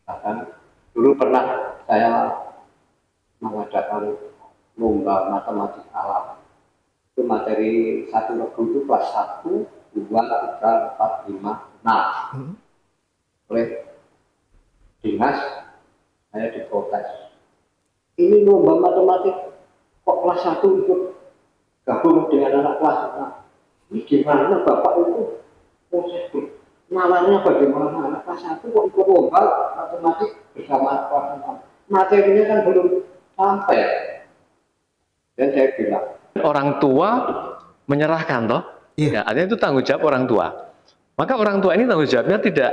Bahkan dulu pernah saya mengadakan lomba matematik alam. Itu materi satu regu itu kelas 1, 2, 3, 4, 5, 6. Oleh dinas saya diprotes. Ini lomba matematik kok kelas 1 ikut gabung dengan anak kelas 6. Ini gimana Bapak itu proses nalarnya bagaimana anak kelas 1 kok ikut lomba matematik bersama kelas 6. Materinya kan belum sampai. Dan saya bilang orang tua menyerahkan toh, ya artinya itu tanggung jawab orang tua. Maka orang tua ini tanggung jawabnya tidak,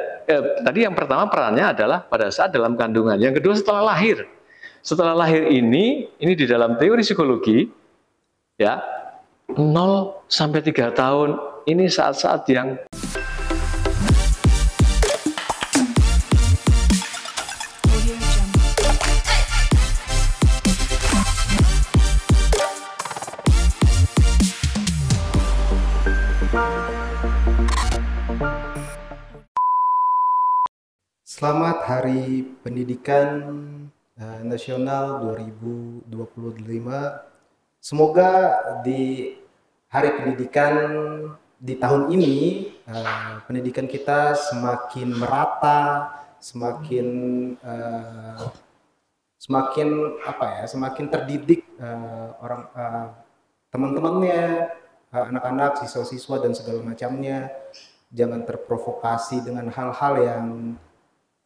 tadi yang pertama perannya adalah pada saat dalam kandungan, yang kedua setelah lahir. Setelah lahir ini di dalam teori psikologi, ya 0 sampai 3 tahun ini saat-saat yang Selamat Hari Pendidikan Nasional 2025. Semoga di Hari Pendidikan di tahun ini pendidikan kita semakin merata, semakin semakin terdidik orang teman-temannya, anak-anak, siswa-siswa dan segala macamnya. Jangan terprovokasi dengan hal-hal yang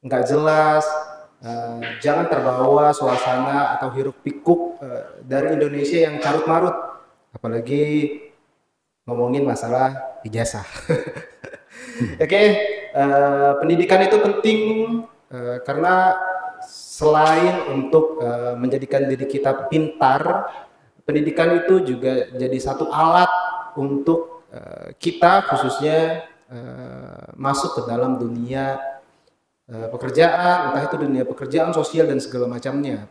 nggak jelas, jangan terbawa suasana atau hiruk pikuk dari Indonesia yang carut marut, apalagi ngomongin masalah ijazah. Oke, pendidikan itu penting karena selain untuk menjadikan diri kita pintar, pendidikan itu juga jadi satu alat untuk kita khususnya masuk ke dalam dunia pekerjaan, entah itu dunia pekerjaan, sosial dan segala macamnya.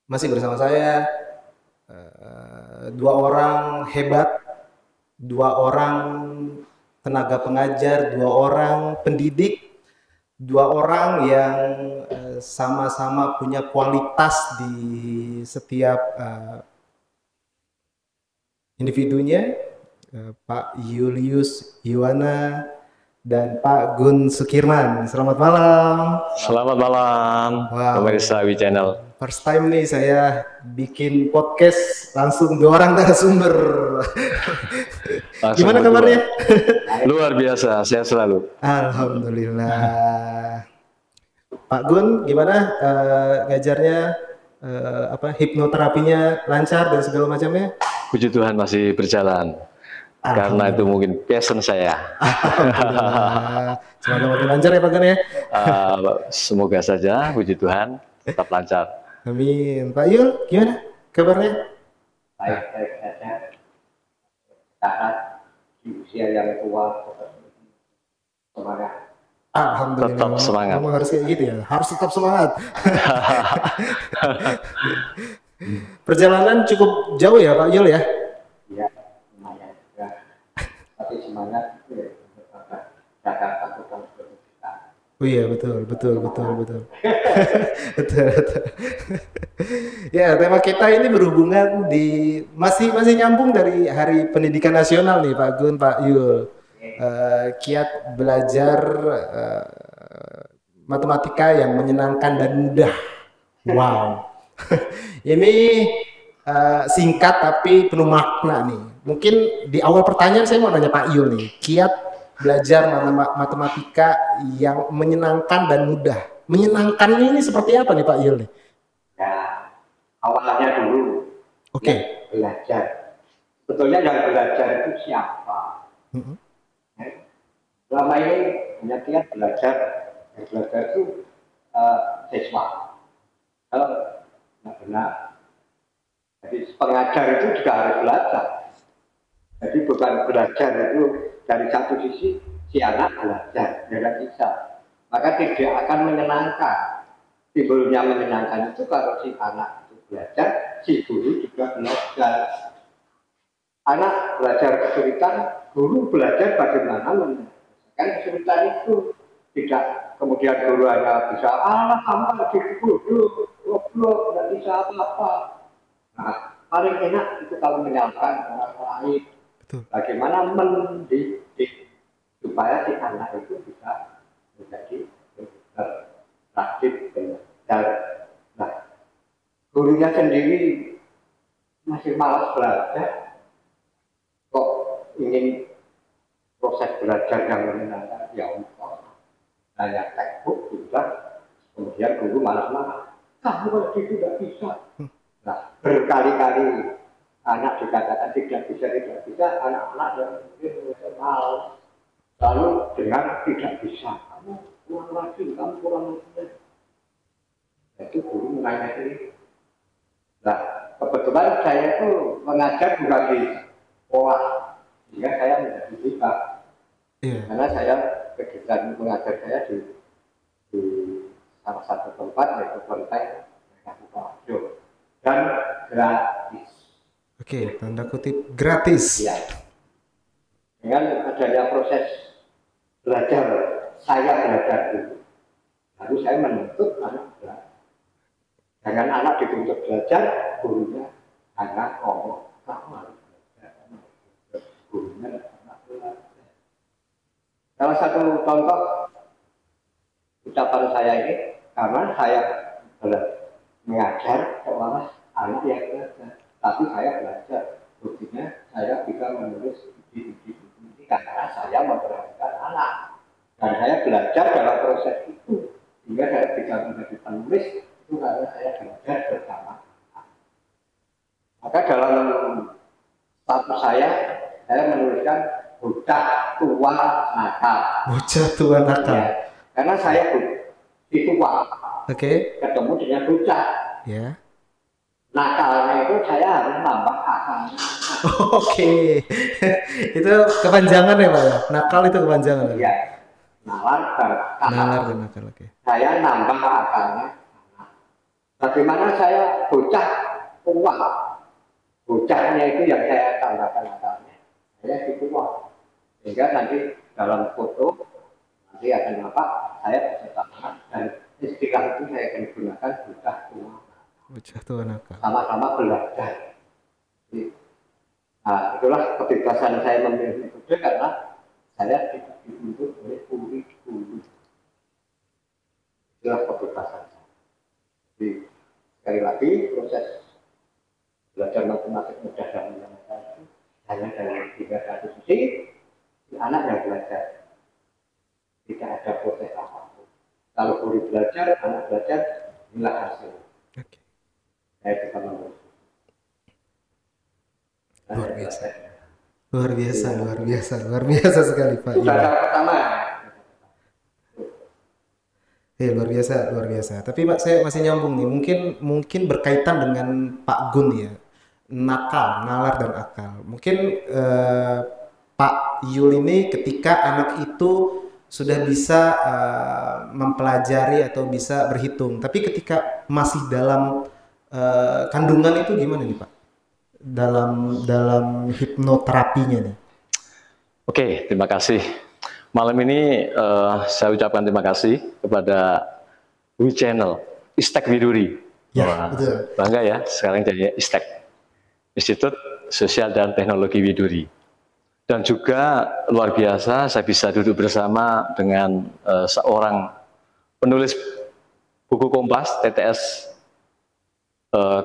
Masih bersama saya dua orang hebat, dua orang tenaga pengajar, dua orang pendidik, dua orang yang sama-sama punya kualitas di setiap individunya, Pak Julius Yuwana dan Pak Gun Sukirman. Selamat malam. Selamat malam, pemirsa Wi Channel. First time nih saya bikin podcast langsung dua orang narasumber. Gimana kabarnya? Luar biasa, sehat selalu. Alhamdulillah. Pak Gun, gimana ngajarnya? Hipnoterapinya lancar dan segala macamnya? Puji Tuhan masih berjalan. Karena itu mungkin passion saya. Semoga makin lancar ya Pak Gun ya. Semoga saja, puji Tuhan, tetap lancar. Amin. Pak Yul, gimana kabarnya? baik-baik saja. Sekarang di usia yang tua semangat. Alhamdulillah. Tetap semangat. Kamu harus kayak gitu ya. Harus tetap semangat. Perjalanan cukup jauh ya Pak Yul ya? Iya, lumayan juga. Tapi semangat itu ya Jakarta bukan seperti kita. Oh iya betul. Betul. Ya, tema kita ini berhubungan di masih nyambung dari Hari Pendidikan Nasional nih Pak Gun, Pak Yul. Kiat belajar matematika yang menyenangkan dan mudah. Wow. Ini singkat tapi penuh makna nih. Mungkin di awal pertanyaan saya mau nanya Pak Yul nih, kiat belajar matematika yang menyenangkan dan mudah. Menyenangkan ini seperti apa nih Pak Yul nih? Ya, awalnya dulu. Oke. Belajar. Sebetulnya yang belajar itu siapa? Selama ini hanya kiat belajar. Yang belajar itu siswa. Kalau nggak benar. Jadi pengajar itu juga harus belajar. Jadi bukan belajar itu dari satu sisi si anak belajar, tidak bisa. Maka tidak akan menyenangkan. Timbulnya menyenangkan itu kalau si anak itu belajar, si guru juga belajar. Anak belajar kesulitan, guru belajar bagaimana menyelesaikan kesulitan itu. Tidak kemudian guru hanya bisa, kamu lagi goblok, nggak bisa apa-apa. Nah, paling enak itu kalau menyalahkan orang lain. Betul. Bagaimana mendidik supaya si anak itu bisa menjadi rajin belajar. Nah, gurunya sendiri masih malas belajar, kok ingin proses belajar yang menyenangkan, ya Allah. Hanya textbook juga, kemudian guru malah kamu lagi tidak bisa. Nah, berkali-kali anak dikatakan tidak bisa, anak-anak yang mungkin malas lalu dengan tidak bisa, kamu kurang lagi. Itu guru mengajar. Nah, kebetulan saya itu mengajar juga di sekolah, sehingga saya menjadi bisa. Karena saya kegiatan mengajar saya di salah satu tempat yaitu Kelenteng dan gratis. Oke, tanda kutip gratis. Ya. Dengan adanya proses belajar, saya belajar dulu. Lalu saya menuntut anak belajar. Dengan anak dituntut belajar, gurunya hanya ngomong, kamu harus belajar. Gurunya anak belajar. Salah satu contoh ucapan saya ini, karena saya mengajar seolah anak yang belajar, tapi saya belajar. Buktinya saya bisa menulis ini karena saya memperhatikan anak, dan saya belajar dalam proses itu, sehingga saya bisa menjadi penulis itu karena saya belajar bersama anak. Maka dalam status saya menuliskan bocah tua nakal. Bocah tua nakal. Ya, karena saya itu ketemu dengan bocah. Ya. Nakalnya itu saya harus nambah akalnya. Oke. Itu kepanjangan ya Pak ya? Nakal itu kepanjangan. Iya. Nalar dan nakal. Oke. Saya nambah akalnya. Bagaimana saya bocah tua? Bocahnya itu yang saya tambahkan akalnya. Saya tua. Sehingga nanti dalam foto nanti akan saya bisa tambah, dan istilah itu saya akan gunakan bocah tua. Bocah tua nakal. Sama-sama belajar. Nah, itulah kebebasan saya memilih metode karena saya tidak dituntut oleh guru. Itulah kebebasan saya. Jadi sekali lagi proses belajar matematik mudah dan menyenangkan itu hanya dari satu sisi, si anak yang belajar. Tidak ada proses apapun. Kalau guru belajar, anak belajar, inilah hasil. Oke. Saya bisa mengurus. Luar biasa sekali Pak. Pertama. Luar biasa. Tapi Pak, saya masih nyambung nih. Mungkin berkaitan dengan Pak Gun ya. Nakal, nalar dan akal. Mungkin Pak Yul ini ketika anak itu sudah bisa mempelajari atau bisa berhitung, tapi ketika masih dalam kandungan itu gimana nih Pak? Dalam hipnoterapinya nih. Oke, terima kasih. Malam ini saya ucapkan terima kasih kepada WI Channel, Istek Widuri. Ya, betul. Bangga ya, sekarang jadi Istek, Institut Sosial dan Teknologi Widuri. Dan juga luar biasa saya bisa duduk bersama dengan seorang penulis buku Kompas, TTS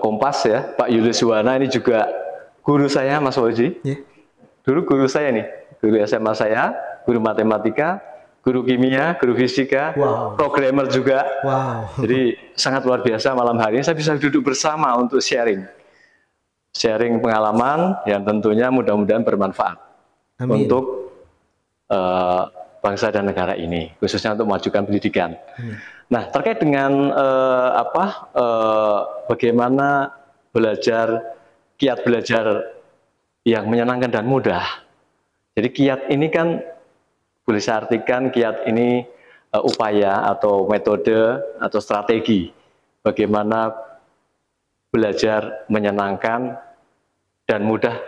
Kompas ya, Pak Julius Yuwana. Ini juga guru saya, Mas Oji. Yeah. Dulu guru saya nih, guru SMA saya, guru matematika, guru kimia, guru fisika, programmer juga. Wow. Jadi sangat luar biasa malam hari ini saya bisa duduk bersama untuk sharing pengalaman yang tentunya mudah-mudahan bermanfaat. Amin. Untuk bangsa dan negara ini, khususnya untuk memajukan pendidikan. Nah, terkait dengan bagaimana kiat belajar yang menyenangkan dan mudah. Jadi kiat ini kan boleh saya artikan kiat ini upaya atau metode atau strategi bagaimana belajar menyenangkan dan mudah.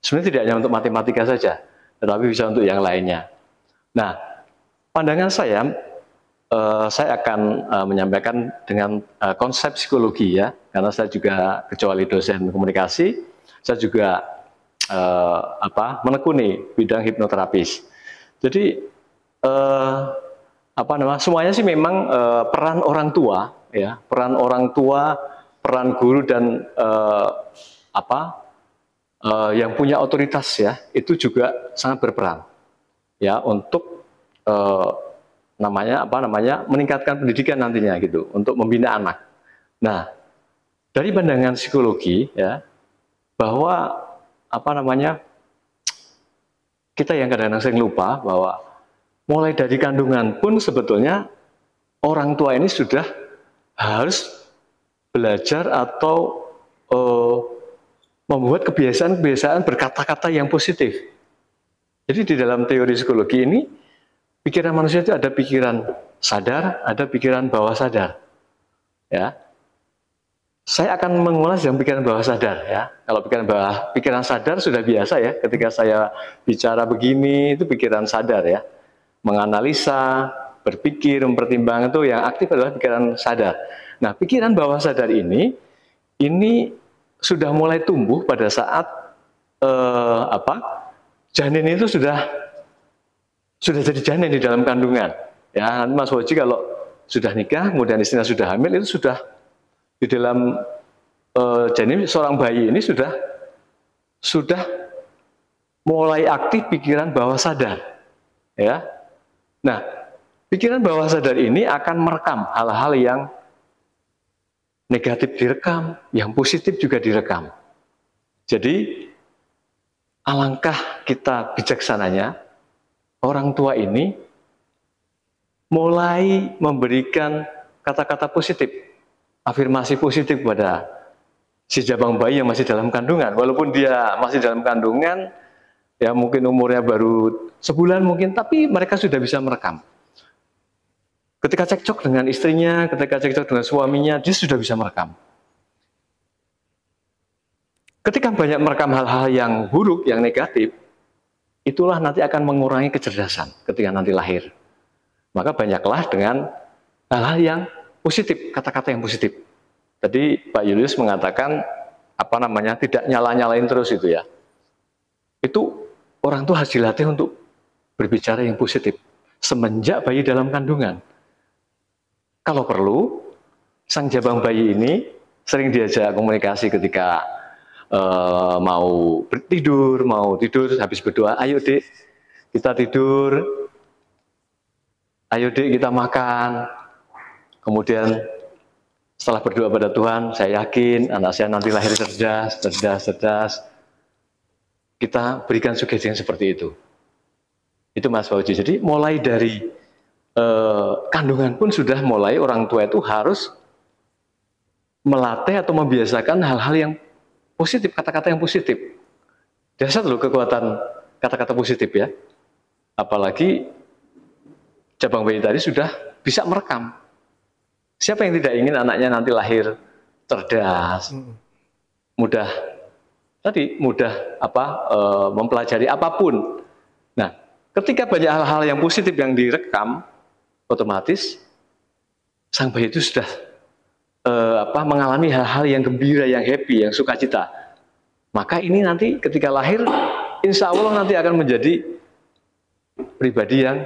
Sebenarnya tidak hanya untuk matematika saja, tetapi bisa untuk yang lainnya. Nah, pandangan saya saya akan menyampaikan dengan konsep psikologi ya, karena saya juga kecuali dosen komunikasi, saya juga menekuni bidang hipnoterapis. Jadi semuanya sih memang peran orang tua ya, peran orang tua, peran guru dan yang punya otoritas ya, itu juga sangat berperan ya untuk meningkatkan pendidikan nantinya gitu, untuk membina anak. Nah, dari pandangan psikologi ya, bahwa kita yang kadang-kadang sering lupa bahwa mulai dari kandungan pun sebetulnya orang tua ini sudah harus belajar atau membuat kebiasaan-kebiasaan berkata-kata yang positif. Jadi di dalam teori psikologi ini, pikiran manusia itu ada pikiran sadar, ada pikiran bawah sadar. Ya, saya akan mengulas yang pikiran bawah sadar. Ya, kalau pikiran sadar sudah biasa ya. Ketika saya bicara begini, itu pikiran sadar ya, menganalisa, berpikir, mempertimbangkan, itu yang aktif adalah pikiran sadar. Nah, pikiran bawah sadar ini sudah mulai tumbuh pada saat janin itu sudah jadi janin di dalam kandungan. Ya, nanti Mas Woji kalau sudah nikah, kemudian istrinya sudah hamil, itu sudah di dalam janin seorang bayi ini sudah mulai aktif pikiran bawah sadar. Ya, nah pikiran bawah sadar ini akan merekam hal-hal yang negatif direkam, yang positif juga direkam. Jadi alangkah kita bijaksananya, orang tua ini mulai memberikan kata-kata positif, afirmasi positif kepada si jabang bayi yang masih dalam kandungan. Walaupun dia masih dalam kandungan, ya mungkin umurnya baru sebulan mungkin, tapi mereka sudah bisa merekam. Ketika cekcok dengan istrinya, ketika cekcok dengan suaminya, dia sudah bisa merekam. Ketika banyak merekam hal-hal yang buruk, yang negatif, itulah nanti akan mengurangi kecerdasan ketika nanti lahir. Maka banyaklah dengan hal-hal yang positif, kata-kata yang positif. Tadi Pak Julius mengatakan, tidak nyala-nyalain terus itu ya. Itu orang tuh harus dilatih untuk berbicara yang positif. Semenjak bayi dalam kandungan. Kalau perlu, sang jabang bayi ini sering diajak komunikasi ketika mau tidur, habis berdoa, ayo dek, kita tidur, ayo dek kita makan. Kemudian setelah berdoa pada Tuhan, saya yakin anak saya nanti lahir cerdas. Kita berikan sugesti yang seperti itu. Itu Mas Fauji. Jadi mulai dari kandungan pun sudah mulai orang tua itu harus melatih atau membiasakan hal-hal yang positif, kata-kata yang positif. Dasar loh kekuatan kata-kata positif ya. Apalagi jabang bayi tadi sudah bisa merekam. Siapa yang tidak ingin anaknya nanti lahir cerdas, mudah mempelajari apapun. Nah, ketika banyak hal-hal yang positif yang direkam, otomatis sang bayi itu sudah mengalami hal-hal yang gembira, yang happy, yang sukacita. Maka ini nanti ketika lahir, insya Allah nanti akan menjadi pribadi yang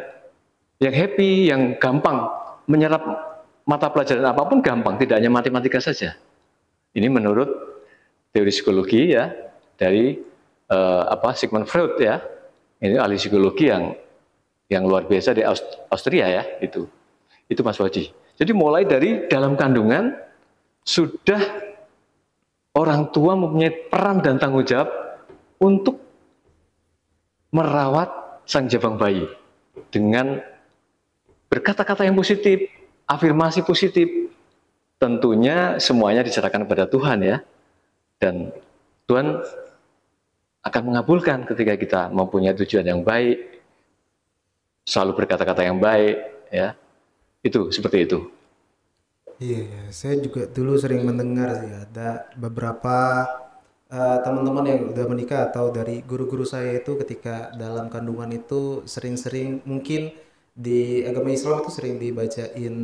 happy, yang gampang menyerap mata pelajaran apapun, gampang, tidak hanya matematika saja. Ini menurut teori psikologi ya dari Sigmund Freud ya. Ini ahli psikologi yang luar biasa di Austria ya, itu Mas Waji. Jadi mulai dari dalam kandungan sudah orang tua mempunyai peran dan tanggung jawab untuk merawat sang jabang bayi dengan berkata-kata yang positif, afirmasi positif. Tentunya semuanya diserahkan kepada Tuhan ya, dan Tuhan akan mengabulkan ketika kita mempunyai tujuan yang baik, selalu berkata-kata yang baik, ya, itu seperti itu. Iya, saya juga dulu sering mendengar sih ada beberapa teman-teman yang udah menikah atau dari guru-guru saya itu ketika dalam kandungan itu sering-sering mungkin di agama Islam itu sering dibacain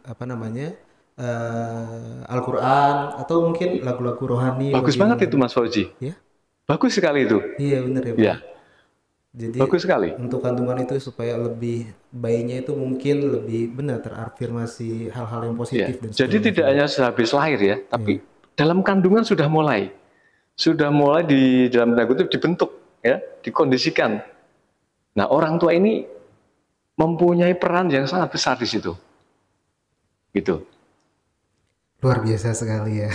apa namanya Al-Quran atau mungkin lagu-lagu rohani Bagus begitu banget kan. itu Mas Fauzi. Ya, Bagus sekali itu. iya bener ya Pak. Ya, Jadi bagus sekali. untuk kandungan itu supaya lebih bayinya itu mungkin lebih benar terafirmasi hal-hal yang Ya. positif dan Jadi segala tidak macam. hanya sehabis lahir ya, Iya, tapi dalam kandungan sudah mulai di dalam tanda kutip dibentuk, ya, dikondisikan. Nah, orang tua ini mempunyai peran yang sangat besar di situ, gitu. luar biasa sekali ya.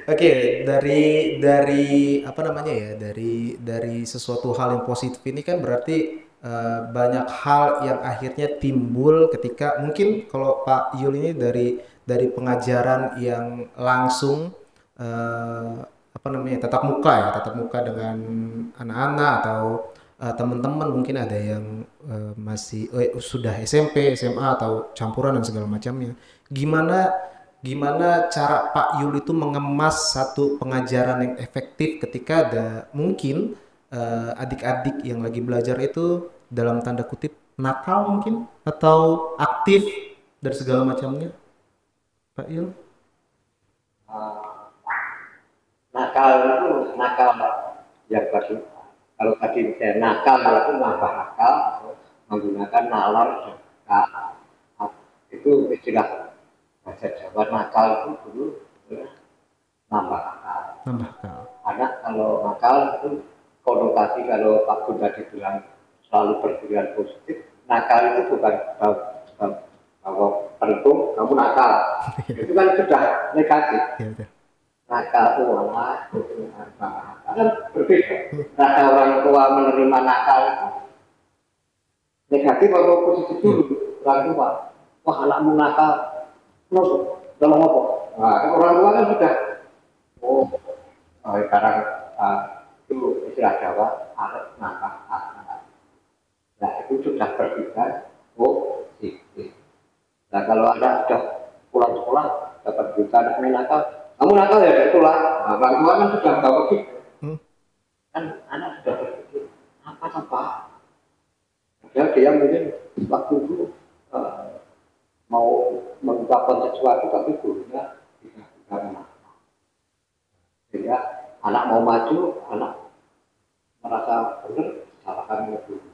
Oke, dari apa namanya ya, dari sesuatu hal yang positif ini kan berarti banyak hal yang akhirnya timbul ketika mungkin kalau Pak Yul ini dari pengajaran yang langsung apa namanya tatap muka dengan anak-anak atau teman-teman mungkin ada yang masih sudah SMP, SMA atau campuran dan segala macamnya. Gimana gimana cara Pak Yul itu mengemas satu pengajaran yang efektif ketika ada mungkin adik-adik yang lagi belajar itu dalam tanda kutip nakal mungkin atau aktif dan segala macamnya, Pak Yul? Nakal itu nakal yang tadi, kalau tadi saya nakal itu nambah nakal atau menggunakan nalar itu istilah bahasa Jawa. Nakal itu dulu nambah nakal. Nambah nakal. Karena kalau nakal itu konotasi, kalau Pak Bun tadi bilang selalu berpikiran positif, nakal itu bukan bahwa pentung kamu nakal, itu kan sudah negatif. Nakal itu malah kan berbeda. Rasa orang tua menerima nakal itu negatif atau positif dulu. Orang tua, wah anakmu nakal, tolong apa? Nah, orang tua kan sudah, sekarang itu istilah Jawa, arep nakal. Nah itu sudah berpikir positif. Nah kalau Anda sudah pulang sekolah dapat berita anaknya nakal, kamu nakal ya itulah. Nah, orang tua kan sudah bawa gitu. Kan anak sudah berpikir apa? Padahal dia mungkin waktu itu mau mengungkapkan sesuatu tapi gurunya tidak menangkap. Sehingga anak mau maju, anak merasa benar, salahkan oleh guru.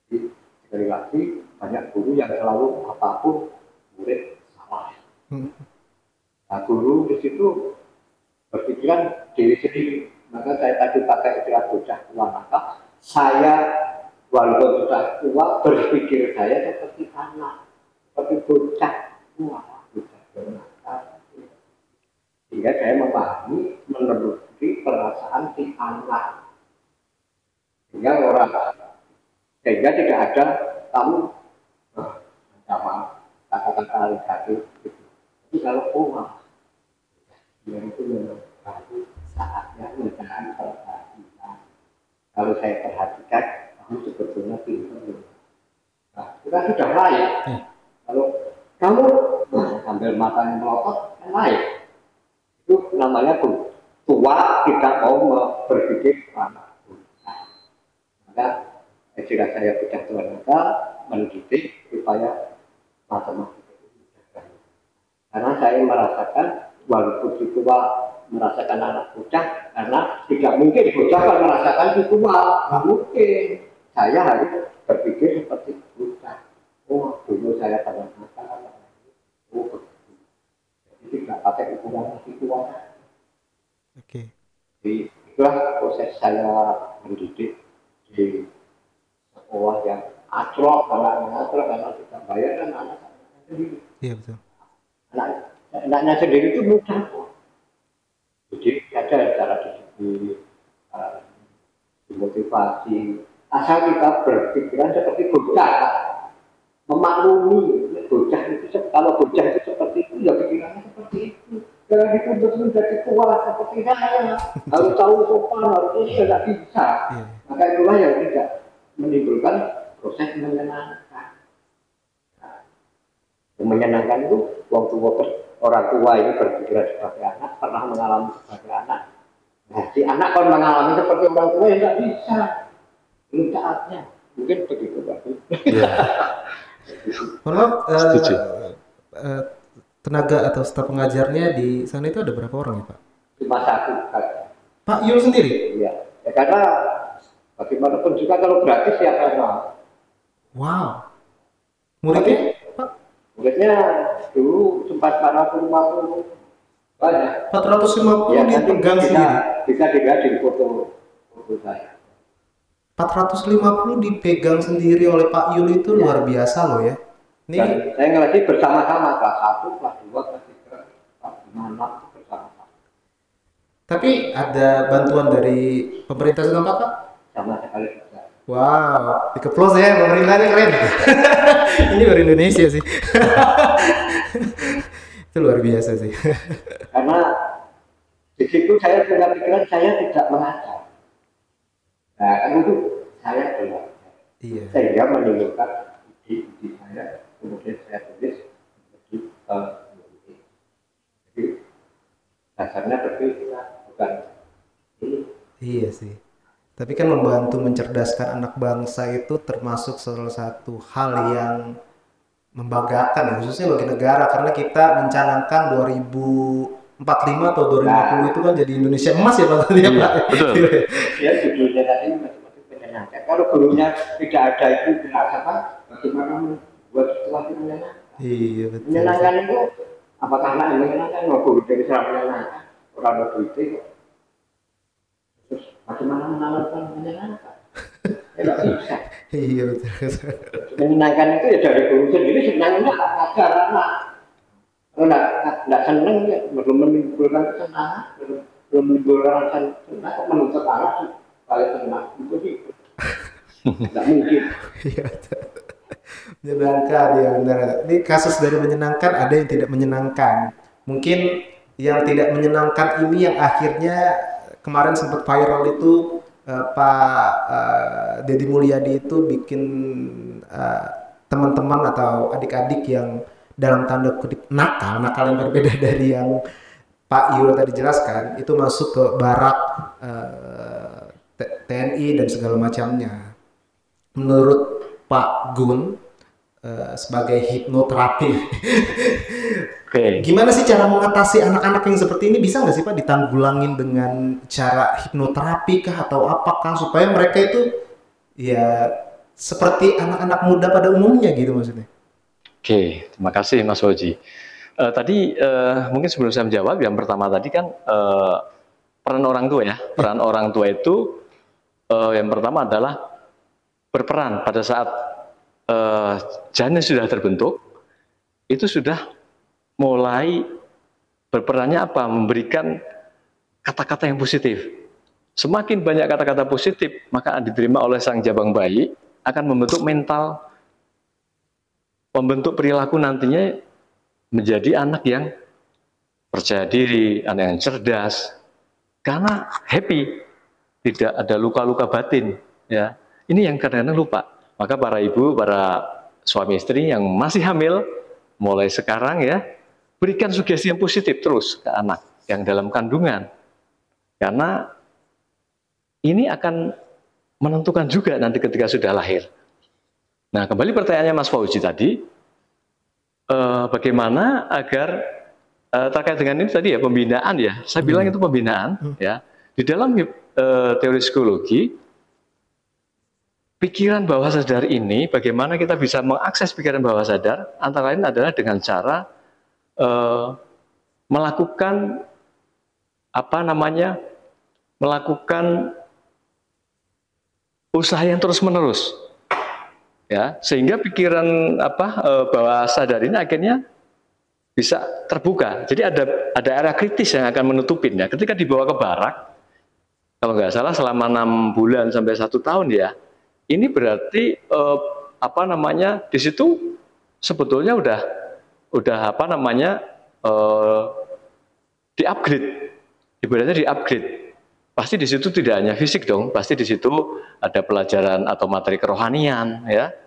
Jadi sekali lagi banyak guru yang selalu apapun murid salah. Nah, guru di situ berpikiran diri sendiri. Maka saya tadi pakai istilah bocah tua nakal. Saya walaupun sudah tua berpikir saya seperti anak, seperti bocah tua, bocah nakal. Sehingga saya memahami, menelusuri perasaan si anak. Sehingga tidak ada kamu sama kata-kata negatif gitu. Tapi kalau dia itu memang baru saatnya menjalankan perhatian. Kalau saya perhatikan, kamu sebetulnya pintar. Nah, kita sudah layak. Kalau kamu sambil matanya melotot, kan layak. Itu namanya tua tidak mau berpikir anak. Maka istilah saya bocah tua nakal mendidik supaya matematika itu dijaga. Karena saya merasakan walaupun si tua merasakan anak bocah, karena tidak mungkin bocah kan merasakan si tua, nggak mungkin. Saya harus berpikir seperti bocah. Oh, dulu saya pada nakal, begitu. Jadi tidak pakai ukuran si tua. Oke. Jadi itulah proses saya mendidik di sekolah yang aclok, karena tidak bayar kan anak sendiri. Iya betul. Anaknya sendiri itu mudah. Jadi ada cara dimotivasi. Asal kita berpikiran seperti bocah, memaklumi bocah itu. Kalau bocah itu seperti itu, ya pikirannya seperti itu. Jangan dituntut menjadi tua seperti saya. Harus tahu sopan, harus ini tidak bisa. Maka itulah yang tidak menimbulkan proses menyenangkan. Yang menyenangkan itu orang tua ini berpikiran sebagai anak, pernah mengalami sebagai anak. Nah, si anak kalau mengalami seperti orang tua ya tidak bisa. Belum saatnya. Mungkin begitu Pak. Ya. Mohon maaf, tenaga atau staf pengajarnya di sana itu ada berapa orang ya Pak? Cuma satu Pak. Pak Yul sendiri? Iya. Ya, karena bagaimanapun juga kalau gratis ya karena. Wow. Muridnya Pak? Muridnya dulu sempat 450 banyak. 450 Ya, dipegang sendiri. Bisa dilihat di foto saya. 450 dipegang sendiri oleh Pak Yul itu luar biasa loh ya. Ini Dan saya ngelatih bersama-sama kelas 1, kelas 2, kelas 3, kelas 5, bersama-sama. tapi ada bantuan dari pemerintah setempat Pak? Sama sekali tidak. Wow, dikeplos ya pemerintahnya keren. Ini baru Indonesia sih. Itu luar biasa sih. Karena di situ saya punya pikiran saya tidak mengajar. Nah, kan itu saya belum. Iya. Sehingga menimbulkan ide saya, kemudian saya tulis di jadi dasarnya berbeda, bukan ini. Iya sih. Tapi kan membantu mencerdaskan anak bangsa itu termasuk salah satu hal yang membanggakan ya, khususnya bagi negara karena kita mencanangkan 2045 atau 2050 itu kan jadi Indonesia emas ya Pak tadi ya Pak. Betul. Ya judulnya tadi masing-masing menyenangkan. Kalau gurunya tidak ada itu tidak apa, bagaimana membuat sesuatu menyenangkan? Iya betul. Menyenangkan itu apakah anak yang menyenangkan? Mau guru dari sana menyenangkan, orang ada duit terus bagaimana menanamkan menyenangkan? Ya nggak bisa. Iya betul. Menyenangkan itu ya dari guru sendiri senangnya agar anak. Kalau nggak senang ya belum menimbulkan kesenangan, belum menimbulkan rasa senang, kok menuntut anak sih kalau senang itu sih nggak mungkin. Iya betul. Menyenangkan ya benar. Ini kasus dari menyenangkan ada yang tidak menyenangkan. Mungkin yang tidak menyenangkan ini yang akhirnya kemarin sempat viral itu Pak Deddy Mulyadi itu bikin teman-teman atau adik-adik yang dalam tanda kutip nakal yang berbeda dari yang Pak Yul tadi jelaskan itu masuk ke barak TNI dan segala macamnya. Menurut Pak Gun sebagai hipnoterapi, gimana sih cara mengatasi anak-anak yang seperti ini? Bisa nggak sih Pak ditanggulangin dengan cara hipnoterapi kah atau apakah supaya mereka itu ya seperti anak-anak muda pada umumnya gitu maksudnya? Oke, terima kasih Mas Oji. Tadi mungkin sebelum saya menjawab, yang pertama tadi kan peran orang tua ya. Peran orang tua itu yang pertama adalah berperan pada saat janin sudah terbentuk, itu sudah mulai berperannya apa? Memberikan kata-kata yang positif. Semakin banyak kata-kata positif, maka diterima oleh sang jabang bayi akan membentuk mental, membentuk perilaku nantinya menjadi anak yang percaya diri, anak yang cerdas, karena happy, tidak ada luka-luka batin. Ya, ini yang kadang-kadang lupa. Maka para ibu, para suami istri yang masih hamil, mulai sekarang ya, berikan sugesti yang positif terus ke anak yang dalam kandungan. Karena ini akan menentukan juga nanti ketika sudah lahir. Nah, kembali pertanyaannya Mas Fauzi tadi, bagaimana agar terkait dengan ini tadi ya, pembinaan ya, saya bilang itu pembinaan ya. Di dalam teori psikologi, pikiran bawah sadar ini, bagaimana kita bisa mengakses pikiran bawah sadar, antara lain adalah dengan cara melakukan melakukan usaha yang terus-menerus, ya, sehingga pikiran bawah sadar ini akhirnya bisa terbuka. Jadi ada area kritis yang akan menutupin ya. Ketika dibawa ke barak, kalau nggak salah selama 6 bulan sampai 1 tahun ya. Ini berarti di situ sebetulnya udah di-upgrade. Ibaratnya di-upgrade. Pasti di situ tidak hanya fisik dong, pasti di situ ada pelajaran atau materi kerohanian ya.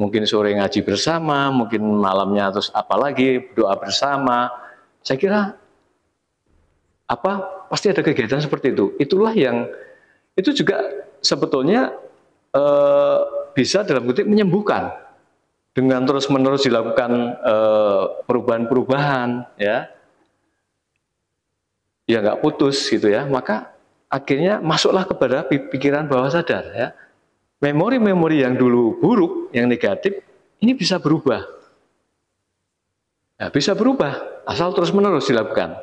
Mungkin sore ngaji bersama, mungkin malamnya terus apalagi doa bersama. Saya kira pasti ada kegiatan seperti itu. Itulah yang itu juga sebetulnya bisa dalam kutip menyembuhkan dengan terus-menerus dilakukan perubahan-perubahan, ya nggak putus gitu ya, maka akhirnya masuklah kepada pikiran bawah sadar, ya. Memori-memori yang dulu buruk, yang negatif, ini bisa berubah. Ya, bisa berubah asal terus-menerus dilakukan,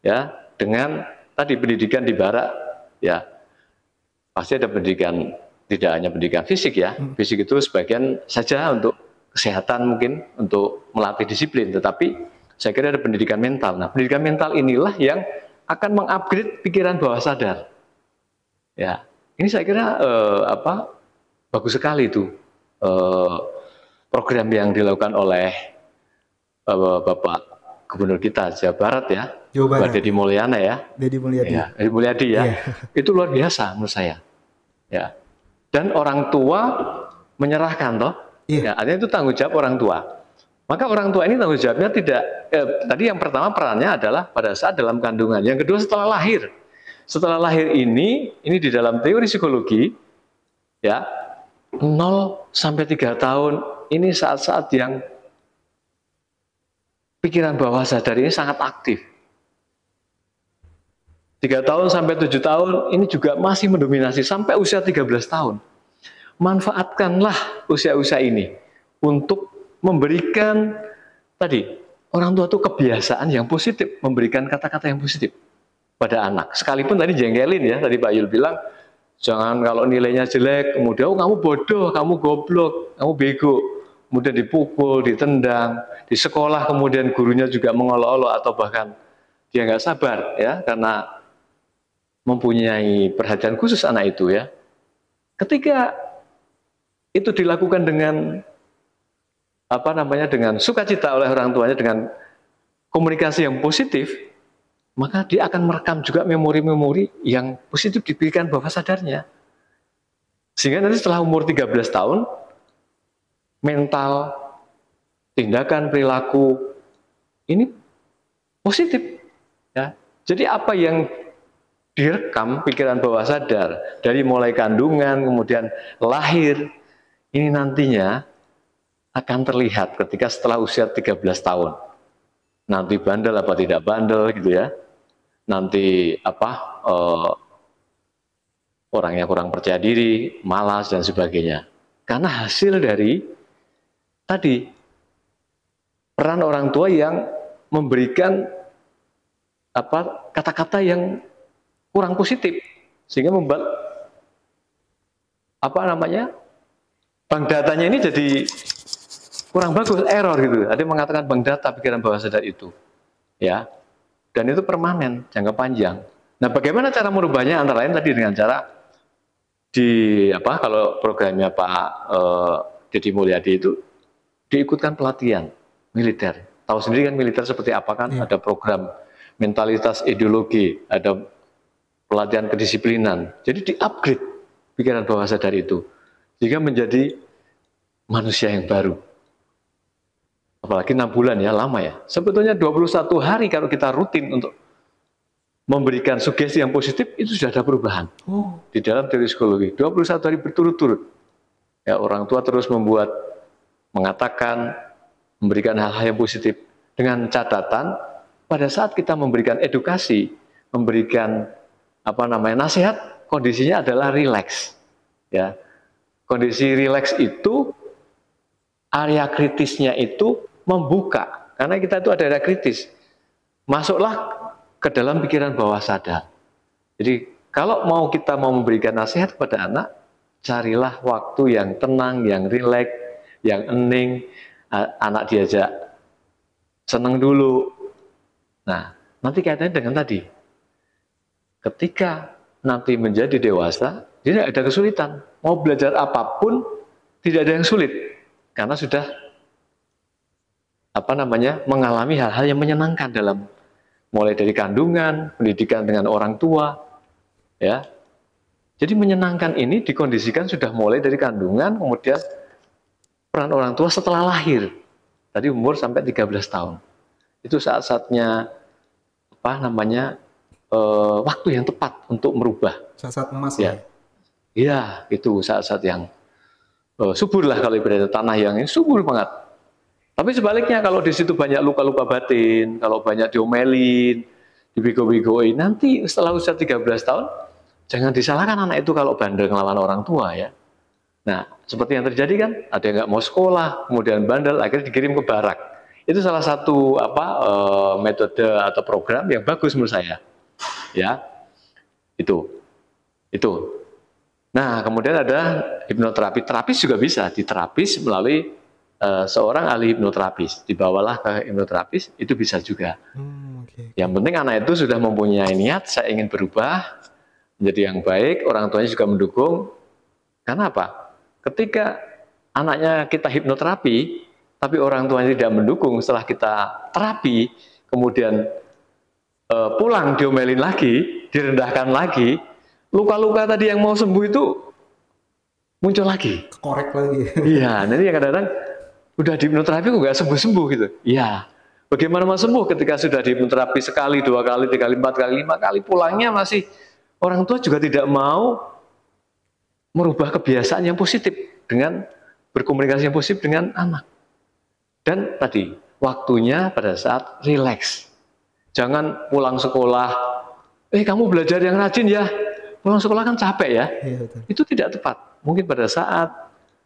ya, dengan tadi pendidikan di barak, ya. Pasti ada pendidikan, tidak hanya pendidikan fisik ya. Fisik itu sebagian saja untuk kesehatan, mungkin untuk melatih disiplin, tetapi saya kira ada pendidikan mental. Nah, pendidikan mental inilah yang akan mengupgrade pikiran bawah sadar. Ya, ini saya kira bagus sekali itu program yang dilakukan oleh Bapak Gubernur kita Jawa Barat ya, Pak Deddy Mulyana ya. Deddy Mulyadi. Ya, Deddy Mulyadi ya. Yeah. Itu luar biasa menurut saya. Ya. Dan orang tua menyerahkan toh. Yeah. Ya, artinya itu tanggung jawab orang tua. Maka orang tua ini tanggung jawabnya tidak tadi yang pertama perannya adalah pada saat dalam kandungan. Yang kedua setelah lahir. Setelah lahir ini di dalam teori psikologi ya 0 sampai 3 tahun ini saat-saat yang pikiran bawah sadar ini sangat aktif. 3 tahun sampai 7 tahun ini juga masih mendominasi sampai usia 13 tahun. Manfaatkanlah usia-usia ini untuk memberikan tadi orang tua itu kebiasaan yang positif, memberikan kata-kata yang positif pada anak. Sekalipun tadi jengkelin ya, tadi Pak Yul bilang jangan kalau nilainya jelek, kemudian kamu bodoh, kamu goblok, kamu bego, kemudian dipukul, ditendang, di sekolah kemudian gurunya juga mengolok-olok atau bahkan dia nggak sabar ya karena mempunyai perhatian khusus anak itu ya. Ketika itu dilakukan dengan dengan sukacita oleh orang tuanya dengan komunikasi yang positif, maka dia akan merekam juga memori-memori yang positif diberikan bawah sadarnya. Sehingga nanti setelah umur 13 tahun, mental, tindakan, perilaku, ini positif. Ya. Jadi apa yang direkam pikiran bawah sadar, dari mulai kandungan, kemudian lahir, ini nantinya akan terlihat ketika setelah usia 13 tahun. Nanti bandel apa tidak bandel gitu ya. Nanti orangnya kurang percaya diri, malas dan sebagainya. Karena hasil dari tadi peran orang tua yang memberikan kata-kata yang kurang positif sehingga membuat bank datanya ini jadi kurang bagus, error gitu. Ada yang mengatakan bank data pikiran bawah sadar itu. Ya. Dan itu permanen, jangka panjang. Nah, bagaimana cara merubahnya? Antara lain tadi dengan cara kalau programnya Pak Deddy Mulyadi itu diikutkan pelatihan militer. Tahu sendiri kan militer seperti apa kan? Ada program mentalitas ideologi, ada pelatihan kedisiplinan. Jadi di-upgrade pikiran bawah sadar itu sehingga menjadi manusia yang baru. Apalagi 6 bulan ya, lama ya. Sebetulnya 21 hari kalau kita rutin untuk memberikan sugesti yang positif, itu sudah ada perubahan. Di dalam teori psikologi, 21 hari berturut-turut. Ya, orang tua terus mengatakan, memberikan hal-hal yang positif. Dengan catatan, pada saat kita memberikan edukasi, memberikan nasihat, kondisinya adalah rileks. Ya. Kondisi rileks itu, area kritisnya itu membuka, karena kita itu ada area kritis. Masuklah ke dalam pikiran bawah sadar. Jadi kalau kita mau memberikan nasihat kepada anak, carilah waktu yang tenang, yang rileks, yang hening, anak diajak senang dulu. Nah, nanti kaitannya dengan tadi. Ketika nanti menjadi dewasa, dia tidak ada kesulitan. Mau belajar apapun, tidak ada yang sulit. Karena sudah mengalami hal-hal yang menyenangkan dalam mulai dari kandungan, pendidikan dengan orang tua, ya. Jadi menyenangkan ini dikondisikan sudah mulai dari kandungan, kemudian peran orang tua setelah lahir, tadi umur sampai 13 tahun. Itu saat-saatnya waktu yang tepat untuk merubah. Saat-saat emas ya. Iya, itu saat-saat yang subur lah kalau ibaratnya tanah yang ini subur banget. Tapi sebaliknya kalau di situ banyak luka-luka batin, kalau banyak diomelin, dibego-begoin, nanti setelah usia 13 tahun, jangan disalahkan anak itu kalau bandel ngelawan orang tua ya. Nah, seperti yang terjadi kan, ada yang nggak mau sekolah, kemudian bandel, akhirnya dikirim ke barak. Itu salah satu metode atau program yang bagus menurut saya. Ya, itu. Nah, kemudian ada hipnoterapi. Terapis juga bisa diterapis melalui seorang ahli hipnoterapis. Dibawalah ke hipnoterapis, itu bisa juga. Okay. Yang penting anak itu sudah mempunyai niat, saya ingin berubah menjadi yang baik, orang tuanya juga mendukung. Karena apa? Ketika anaknya kita hipnoterapi, tapi orang tuanya tidak mendukung setelah kita terapi, kemudian pulang diomelin lagi, direndahkan lagi, luka-luka tadi yang mau sembuh itu muncul lagi. Korek lagi. Iya, nanti kadang-kadang udah di hipnoterapi kok nggak sembuh-sembuh gitu. Iya, bagaimana mau sembuh ketika sudah di hipnoterapi sekali, 2 kali, 3 kali, 4 kali, 5 kali, pulangnya masih orang tua juga tidak mau merubah kebiasaan yang positif dengan berkomunikasi yang positif dengan anak. Dan tadi, waktunya pada saat rileks. Jangan pulang sekolah, kamu belajar yang rajin ya, pulang sekolah kan capek ya. Iya, betul. Itu tidak tepat. Mungkin pada saat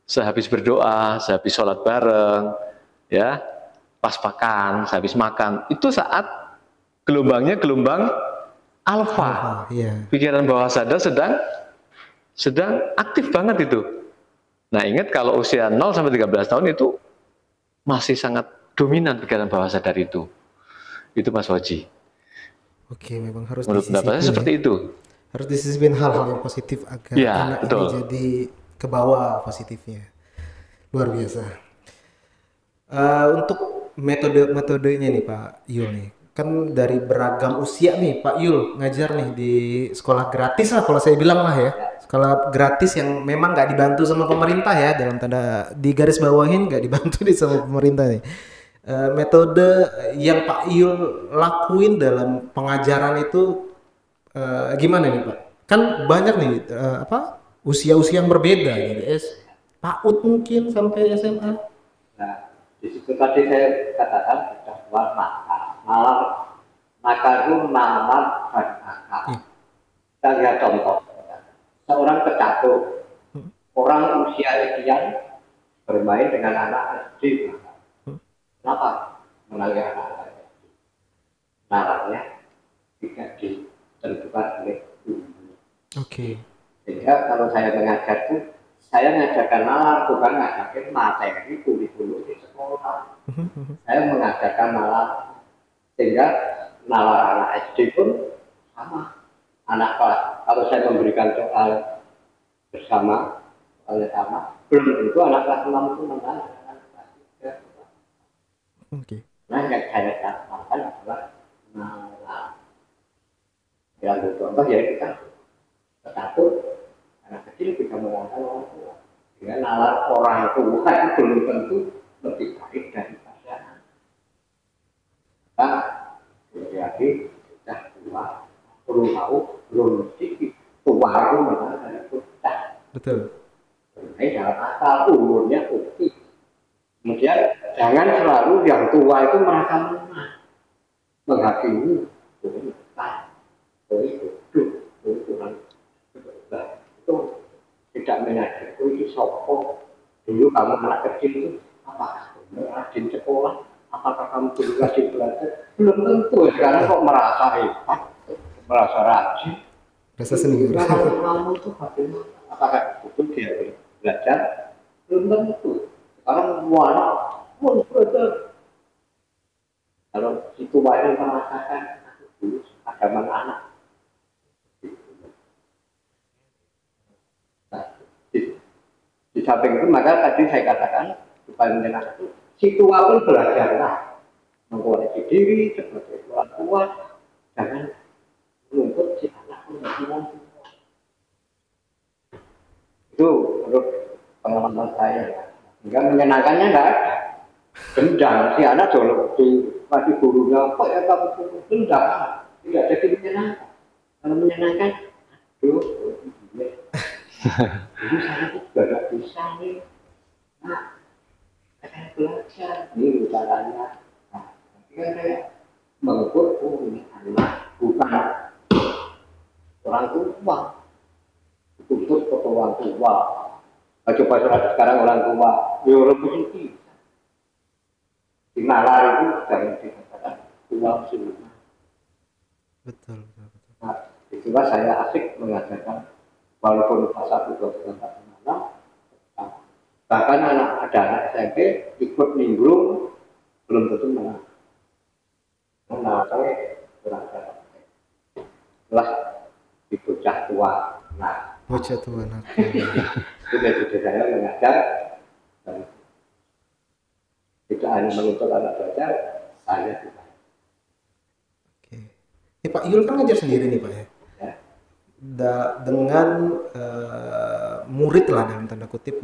sehabis berdoa, sehabis sholat bareng, ya, pas makan, sehabis makan, itu saat gelombangnya gelombang alfa. Iya. Pikiran bawah sadar sedang aktif banget itu. Nah, ingat kalau usia 0 sampai 13 tahun itu masih sangat dominan pikiran bawah sadar itu. Itu Mas Waji. Oke, memang harus menurut pendapat saya seperti itu. Harus disisipin hal-hal yang positif agar anak ini jadi ke bawah positifnya. Luar biasa. Untuk metodenya nih Pak Yul nih, kan dari beragam usia nih Pak Yul ngajar nih di sekolah gratis lah kalau saya bilang lah ya. Sekolah gratis yang memang nggak dibantu sama pemerintah ya, dalam tanda di garis bawahin nggak dibantu sama pemerintah nih. Metode yang Pak Yul lakuin dalam pengajaran itu gimana nih Pak? Kan banyak nih usia-usia yang berbeda gitu, PAUD mungkin sampai SMA. Nah, di situ tadi saya katakan sudah keluar maka itu nalar dan akal. Kita lihat contoh, seorang pecatur, orang usia sekian bermain dengan anak SD. Kenapa mengenali anak-anak SD? Nalarnya tidak ditentukan oleh guru. Oke. Sehingga kalau saya mengajar itu, saya mengajarkan nalar, bukan mengajarkan materi kurikulum di sekolah. Saya mengajarkan nalar, sehingga nalar anak SD pun sama. Anak kelas, kalau saya memberikan soal bersama, soalnya sama, belum tentu anak kelas 6 itu menang. Oke. Nah, yang saya katakan adalah nalar. Yang contoh ya kita satu, anak kecil bisa mengatakan orang tua. Dengan nalar orang tua itu belum tentu lebih baik daripada anak. Nah, jadi sudah tua, belum tahu, belum mesti tua itu mana dari kita. Betul. Ini dalam asal umurnya putih. Kemudian jangan selalu yang tua itu merasa lemah, menghakimi, itu tidak menyadari itu sopo. Dulu kamu anak kecil itu apakah kamu rajin sekolah, apakah kamu dulu rajin belajar? Belum tentu. Sekarang kok merasa hebat, merasa rajin, merasa sendiri. Kamu itu apakah betul dia belajar? Belum tentu. Sekarang semua pun belajar. Kalau si tua itu merasakan dulu agaman anak. Di samping itu maka tadi saya katakan supaya menyenangkan itu si tua pun belajarlah mengkoreksi diri sebagai orang tua, jangan menuntut si anak menjadi orang tua. Itu menurut pengalaman saya. Hingga menyenangkannya nggak ada. Dendam si anak jauh masih gurunya kok ya kamu dendam, tidak jadi menyenangkan. Kalau menyenangkan, aduh, jadi saya juga nggak bisa nih nah, saya belajar ini caranya. Nah, ketika saya mengukur, oh ini anak bukan orang tua, untuk orang tua. Coba sekarang orang tua, ya lebih tinggi. Di nalar itu jangan dikatakan tua semua. Betul. Nah, itulah saya asik mengajarkan walaupun kelas 1, 2, 3, 4, 5, 6 bahkan ada anak SMP ikut nimbrung belum tentu menang. Nah, saya kurang setelah di bocah tua. Nah, Bocah tua anak. itu metode saya mengajar dan tidak hanya menuntut anak belajar, saya juga. Oke. Ini Pak Yul kan ngajar sendiri nih Pak ya. Dengan murid lah dalam tanda kutip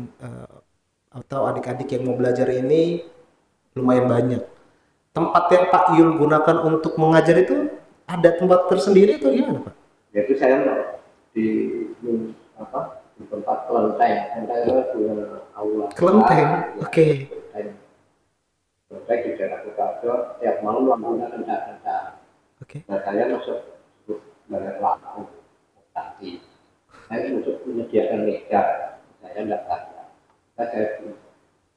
atau adik-adik yang mau belajar ini lumayan banyak. Tempat yang Pak Yul gunakan untuk mengajar itu ada tempat tersendiri atau gimana Pak? Yaitu saya di tempat kelenteng. Kelenteng punya aula. Kelenteng, oke. Kelenteng di daerah Kutoarjo, tiap malam lampunya kencang-kencang. Oke. Nah, saya masuk banyak lampu. Tapi saya untuk menyediakan meja, saya tidak ada. Saya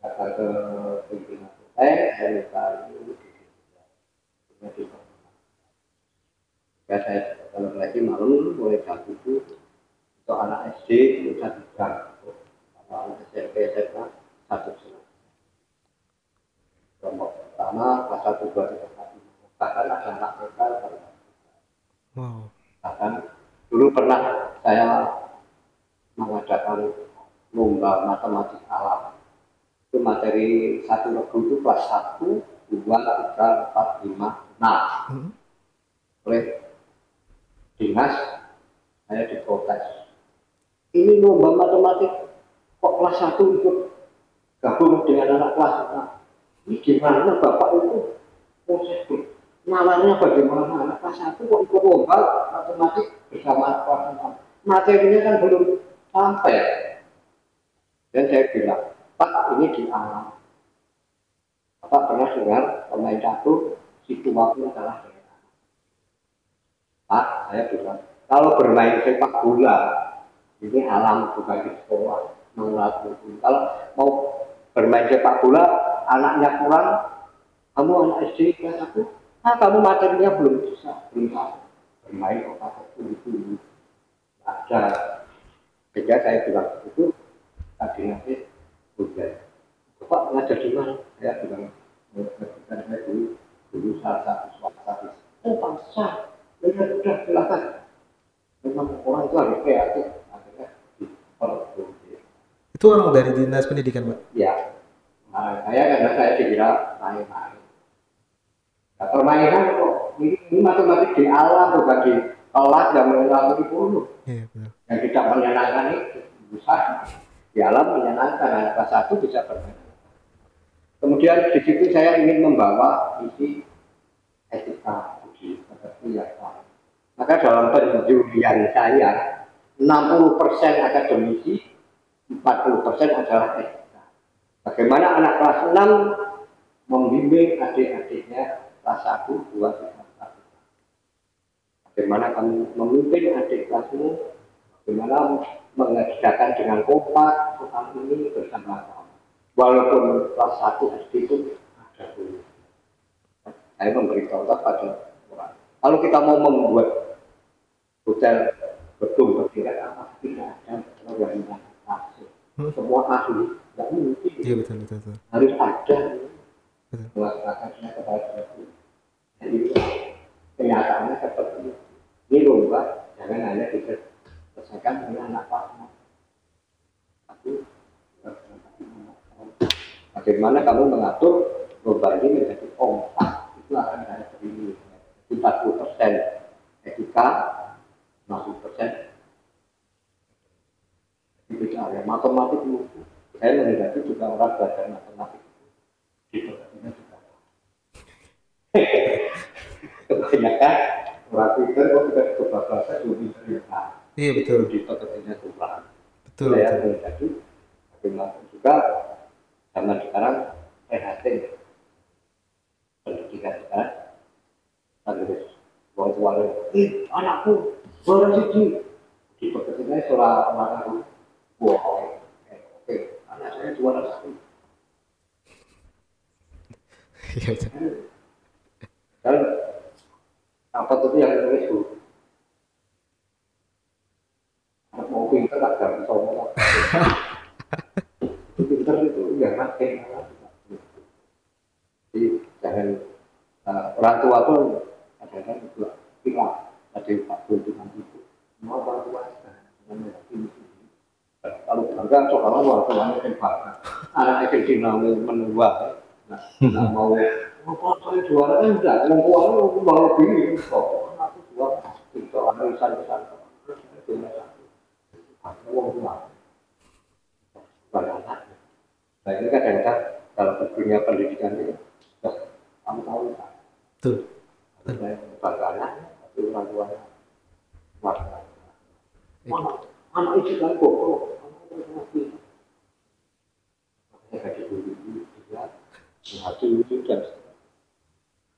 datang ke pimpinan saya minta ini ya saya kalau lagi malam mulai jam 7 untuk anak SD itu 1 jam, anak SMP SMA 1,5 kelompok pertama kelas 1, 2, 3, 4, bahkan ada anak mereka. Wow. Bahkan dulu pernah saya mengadakan lomba matematik alam. Itu materi 1 regu itu kelas 1, 2, 3, 4, 5, 6. Oleh dinas saya diprotes. Ini lomba matematik kok kelas 1 ikut gabung dengan anak kelas 6. Ini gimana Bapak itu proses nalarnya bagaimana anak kelas 1 kok ikut lomba matematik bersama kelas 6. Materinya kan belum sampai. Dan saya bilang, Pak ini di alam. Bapak pernah dengar pemain catur si tuaku adalah saya. Pak, saya bilang, kalau bermain sepak bola ini alam bukan di sekolah. Kalau mau bermain sepak bola anaknya kurang, kamu anak SD kelas 1, kamu materinya belum bisa, belum tahu bermain kok pakai itu. Ada. Sehingga saya bilang itu tadi nanti hujan. Bapak ngajar di mana? Saya bilang saya dulu salah satu swasta. Paksa. Udah silakan. Memang orang itu harus kreatif. Akhirnya Itu orang dari dinas pendidikan Pak? Ya. Nah, karena saya dikira main-main. Nah, permainan kok ini matematik di alam bukan di kelas yang mengenal di puluh. Iya benar. Yang tidak menyenangkan itu bisa di alam menyenangkan, anak kelas 1 bisa bermain. Kemudian di situ saya ingin membawa isi etika budi pekerti yang lain. Maka dalam penjulian saya 60% akademisi, 40% adalah etika. Bagaimana anak kelas 6 membimbing adik-adiknya kelas 1, 2, 3, 4. Bagaimana kamu memimpin adik kelasmu, bagaimana mengerjakan dengan kompak soal ini bersama kamu. Walaupun kelas 1 SD itu ada dulu. Saya memberi contoh pada orang. Kalau kita mau membuat hotel gedung berdiri apa tidak ada organisasi. Semua ahli, tidak mungkin. Iya betul. Harus ada melaksanakannya kepada itu. Jadi kenyataannya seperti itu. Ini lomba jangan hanya diselesaikan dengan anak kelas. Tapi bagaimana kamu mengatur lomba ini menjadi kompak, itu akan saya beri 40% etika, 60% itu ada matematik itu. Saya menghendaki juga orang belajar matematik itu juga. Kebanyakan orang Twitter kok sudah kebablasan lebih serius. Iya betul. Di pekerjanya Tuhan. Betul. Saya menghendaki bagaimana juga zaman sekarang prihatin pendidikan sekarang harus buat anakku baru siji di pekerjaan seorang anakku wah oke anak saya juara satu dan apa tuh yang nulis bu anak mau pinter agak bisa ngomong pinter itu yang makin jadi jangan orang tua pun kadang-kadang juga bilang ada Pak Buntungan itu mau orang tua kalau bangga soalnya orang tuanya kan bangga anak itu dinamai menua nah mau apa juara kan enggak orang tua lu mau lebih kok aku juara itu arisan-arisan itu uang tua banyak nah ini kadang-kadang kalau dunia pendidikan itu kamu tahu kan betul bangga anak itu orang tuanya warga anak itu kan kok makanya kayak dulu juga hasil itu dan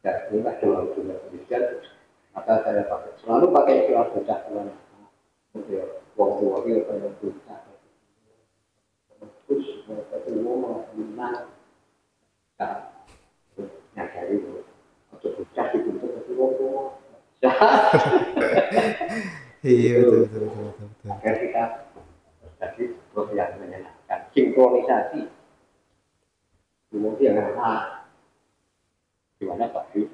ya ini lah dalam dunia pendidikan maka saya selalu pakai istilah bocah tuan wong tua itu kayak bocah terus ketemu menang ya nyadari itu untuk bocah dibentuk seperti wong tua iya betul agar kita jadi sebuah yang menyenangkan sinkronisasi kemudian gimana Pak Yu?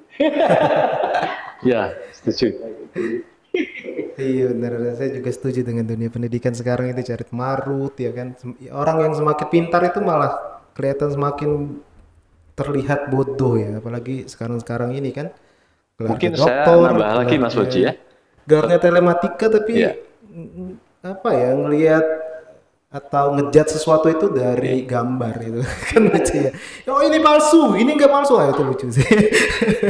Ya setuju. Iya benar, saya juga setuju dengan dunia pendidikan sekarang itu carut marut ya kan. Orang yang semakin pintar itu malah kelihatan semakin terlihat bodoh ya, apalagi sekarang ini kan. Mungkin saya nambah lagi Mas Woji ya. Gelarnya telematika tapi apa ya ngelihat atau ngejat sesuatu itu dari gambar itu kan lucu ya. Oh ini palsu, ini enggak palsu, itu lucu sih.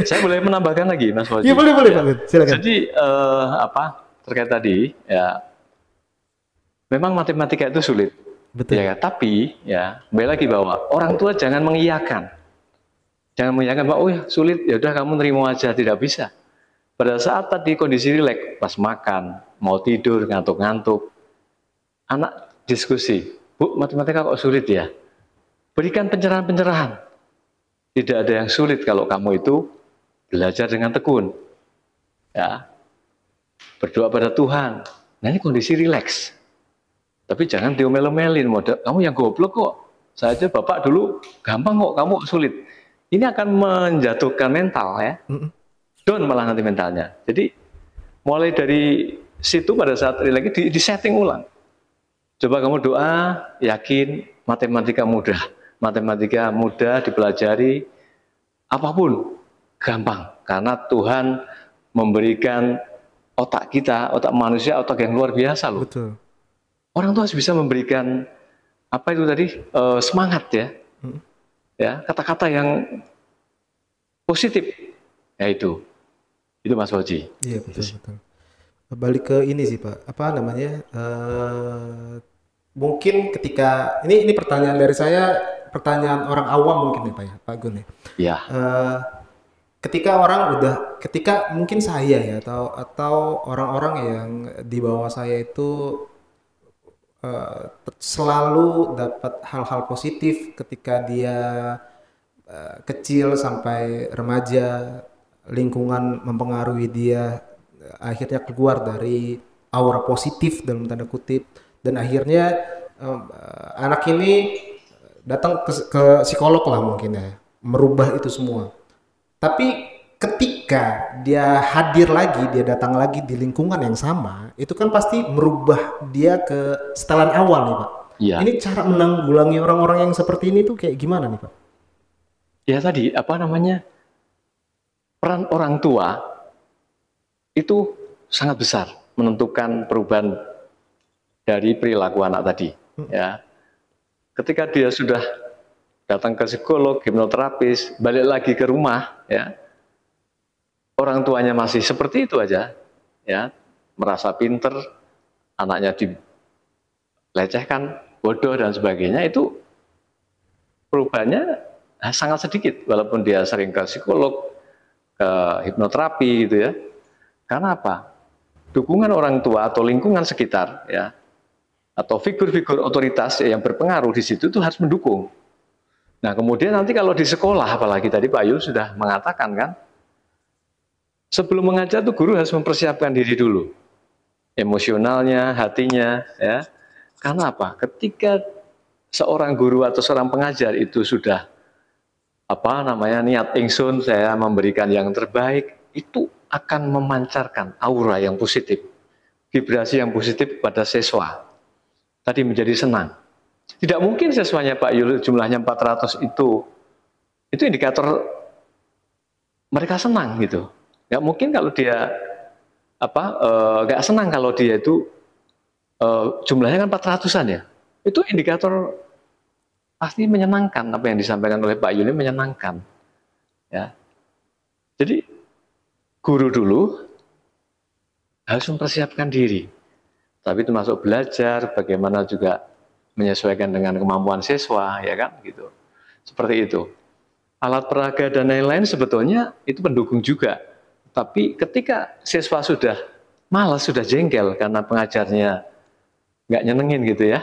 Saya boleh menambahkan lagi Mas Woji. Iya boleh Pak, silakan. Jadi terkait tadi ya, memang matematika itu sulit. Betul. Ya, tapi ya kembali lagi bahwa orang tua jangan mengiyakan bahwa oh ya sulit ya udah kamu nerima aja, tidak bisa. Pada saat tadi kondisi rileks, pas makan, mau tidur, ngantuk-ngantuk, anak diskusi, Bu, matematika kok sulit ya? Berikan pencerahan-pencerahan. Tidak ada yang sulit kalau kamu itu belajar dengan tekun. Ya. Berdoa pada Tuhan. Nah ini kondisi rileks. Tapi jangan diomel-omelin, model kamu yang goblok kok. Saya aja Bapak dulu gampang kok, kamu sulit. Ini akan menjatuhkan mental ya. Down malah nanti mentalnya. Jadi mulai dari situ pada saat rileks di setting ulang. Coba kamu doa, yakin matematika mudah dipelajari, apapun gampang karena Tuhan memberikan otak kita, otak manusia, otak yang luar biasa loh. Betul. Orang tua harus bisa memberikan apa itu tadi semangat ya, ya kata-kata yang positif, ya itu Mas Woji. Iya betul. Balik ke ini sih Pak, apa namanya? Mungkin ketika ini pertanyaan dari saya, pertanyaan orang awam mungkin ya Pak ya, Pak Gun ya. Iya. Ketika mungkin saya ya atau orang-orang yang di bawah saya itu selalu dapat hal-hal positif ketika dia kecil sampai remaja, lingkungan mempengaruhi dia, akhirnya keluar dari aura positif dalam tanda kutip, dan akhirnya anak ini datang ke psikolog lah mungkin ya, merubah itu semua. Tapi ketika dia hadir lagi, dia datang lagi di lingkungan yang sama, itu kan pasti merubah dia ke setelan awal nih Pak. Ya. Ini cara menanggulangi orang-orang yang seperti ini tuh kayak gimana nih Pak? Ya tadi peran orang tua itu sangat besar menentukan perubahan dari perilaku anak tadi. Ya, ketika dia sudah datang ke psikolog, hipnoterapis, balik lagi ke rumah, ya, orang tuanya masih seperti itu aja, ya, merasa pinter, anaknya dilecehkan, bodoh dan sebagainya, itu perubahannya sangat sedikit, walaupun dia sering ke psikolog, ke hipnoterapi gitu ya. Karena apa? Dukungan orang tua atau lingkungan sekitar ya, atau figur-figur otoritas yang berpengaruh di situ tuh harus mendukung. Nah kemudian nanti kalau di sekolah, apalagi tadi Pak Yul sudah mengatakan kan, sebelum mengajar tuh guru harus mempersiapkan diri dulu, emosionalnya, hatinya ya. Karena apa? Ketika seorang guru atau seorang pengajar itu sudah niat ingsun saya memberikan yang terbaik, itu akan memancarkan aura yang positif, vibrasi yang positif pada siswa. Tadi menjadi senang. Tidak mungkin siswanya Pak Yul jumlahnya 400 itu indikator mereka senang gitu. Nggak mungkin kalau dia nggak senang kalau dia itu jumlahnya kan 400-an ya. Itu indikator pasti menyenangkan, apa yang disampaikan oleh Pak Yul ini menyenangkan. Ya. Jadi guru dulu harus mempersiapkan diri. Tapi termasuk belajar, bagaimana juga menyesuaikan dengan kemampuan siswa, ya kan, gitu. Seperti itu. Alat peraga dan lain-lain sebetulnya itu pendukung juga. Tapi ketika siswa sudah malas, sudah jengkel karena pengajarnya nggak nyenengin gitu ya,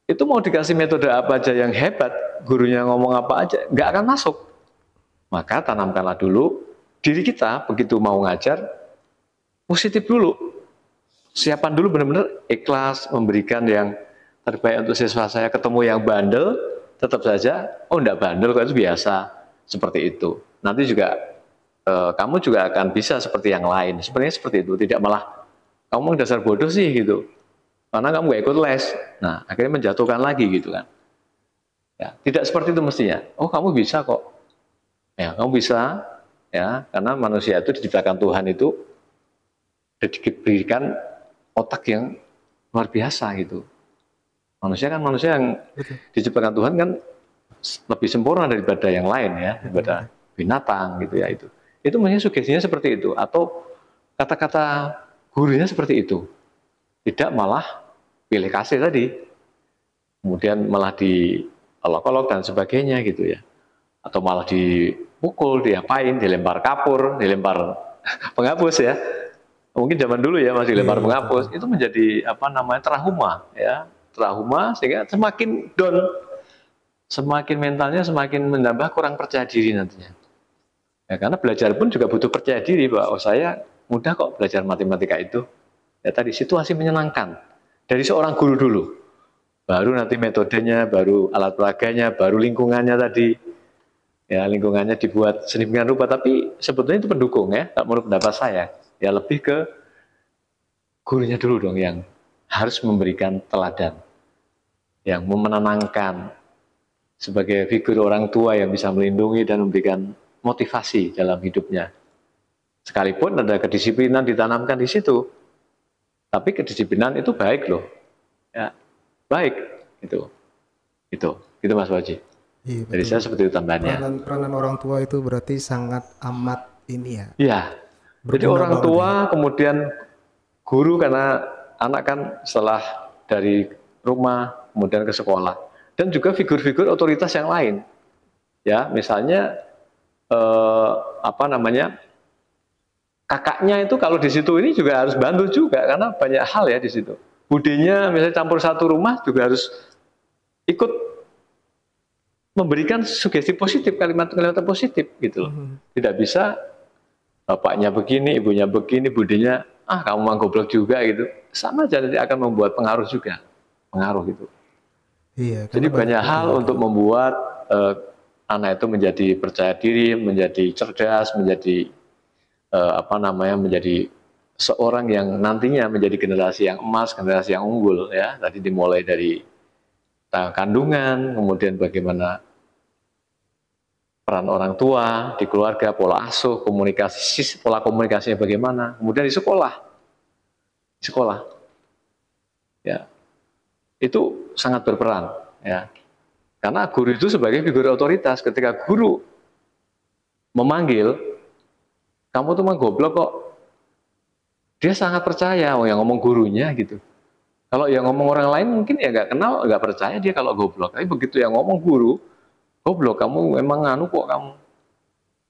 itu mau dikasih metode apa aja yang hebat, gurunya ngomong apa aja, nggak akan masuk. Maka tanamkanlah dulu diri kita begitu mau ngajar, positif dulu. Siapan dulu benar-benar ikhlas memberikan yang terbaik untuk siswa saya. Ketemu yang bandel, tetap saja, oh enggak bandel, kok itu biasa. Seperti itu. Nanti juga kamu juga akan bisa seperti yang lain. Sebenarnya seperti itu, tidak malah kamu dasar bodoh sih gitu. Karena kamu gak ikut les. Nah, akhirnya menjatuhkan lagi gitu kan. Ya, tidak seperti itu mestinya. Oh, kamu bisa kok. Ya, kamu bisa ya, karena manusia itu diciptakan Tuhan itu diberikan otak yang luar biasa gitu. Manusia yang diciptakan Tuhan kan lebih sempurna daripada yang lain ya, daripada binatang gitu ya itu. Itu mungkin sugestinya seperti itu, atau kata-kata gurunya seperti itu. Tidak malah pilih kasih tadi, kemudian malah diolok-olok dan sebagainya gitu ya, atau malah dipukul, diapain, dilempar kapur, dilempar penghapus ya. Mungkin zaman dulu ya masih dilempar penghapus, itu menjadi trauma ya, trauma sehingga semakin down, semakin mentalnya semakin menambah kurang percaya diri nantinya. Ya, karena belajar pun juga butuh percaya diri bahwa saya mudah kok belajar matematika itu. Ya tadi situasi menyenangkan dari seorang guru dulu, baru nanti metodenya, baru alat peraganya, baru lingkungannya tadi. Ya lingkungannya dibuat sedemikian rupa, tapi sebetulnya itu pendukung ya, menurut pendapat saya. Ya lebih ke gurunya dulu dong yang harus memberikan teladan, yang menenangkan sebagai figur orang tua yang bisa melindungi dan memberikan motivasi dalam hidupnya. Sekalipun ada kedisiplinan ditanamkan di situ, tapi kedisiplinan itu baik loh, ya baik itu Mas Waji. Iya, jadi saya seperti itu tambahannya. Peranan orang tua itu berarti sangat amat ini ya. Iya. Jadi orang tua kemudian guru, karena anak kan setelah dari rumah kemudian ke sekolah, dan juga figur-figur otoritas yang lain. Ya, misalnya kakaknya itu kalau di situ ini juga harus bantu juga, karena banyak hal ya di situ. Budinya misalnya campur satu rumah juga harus ikut memberikan sugesti positif, kalimat-kalimat positif gitu loh. Tidak bisa bapaknya begini, ibunya begini, budinya kamu mah goblok juga gitu. Sama aja nanti akan membuat pengaruh juga. Pengaruh gitu. Iya, jadi banyak hal untuk membuat anak itu menjadi percaya diri, menjadi cerdas, menjadi menjadi seorang yang nantinya menjadi generasi yang emas, generasi yang unggul ya. Tadi dimulai dari kandungan, kemudian bagaimana peran orang tua di keluarga, pola asuh, pola komunikasinya bagaimana, kemudian di sekolah, ya itu sangat berperan, ya. Karena guru itu sebagai figur otoritas, ketika guru memanggil, kamu tuh mah goblok kok, dia sangat percaya yang ngomong gurunya gitu. Kalau yang ngomong orang lain mungkin ya nggak kenal, nggak percaya dia kalau goblok. Tapi begitu yang ngomong guru, goblok kamu, memang anu kok kamu,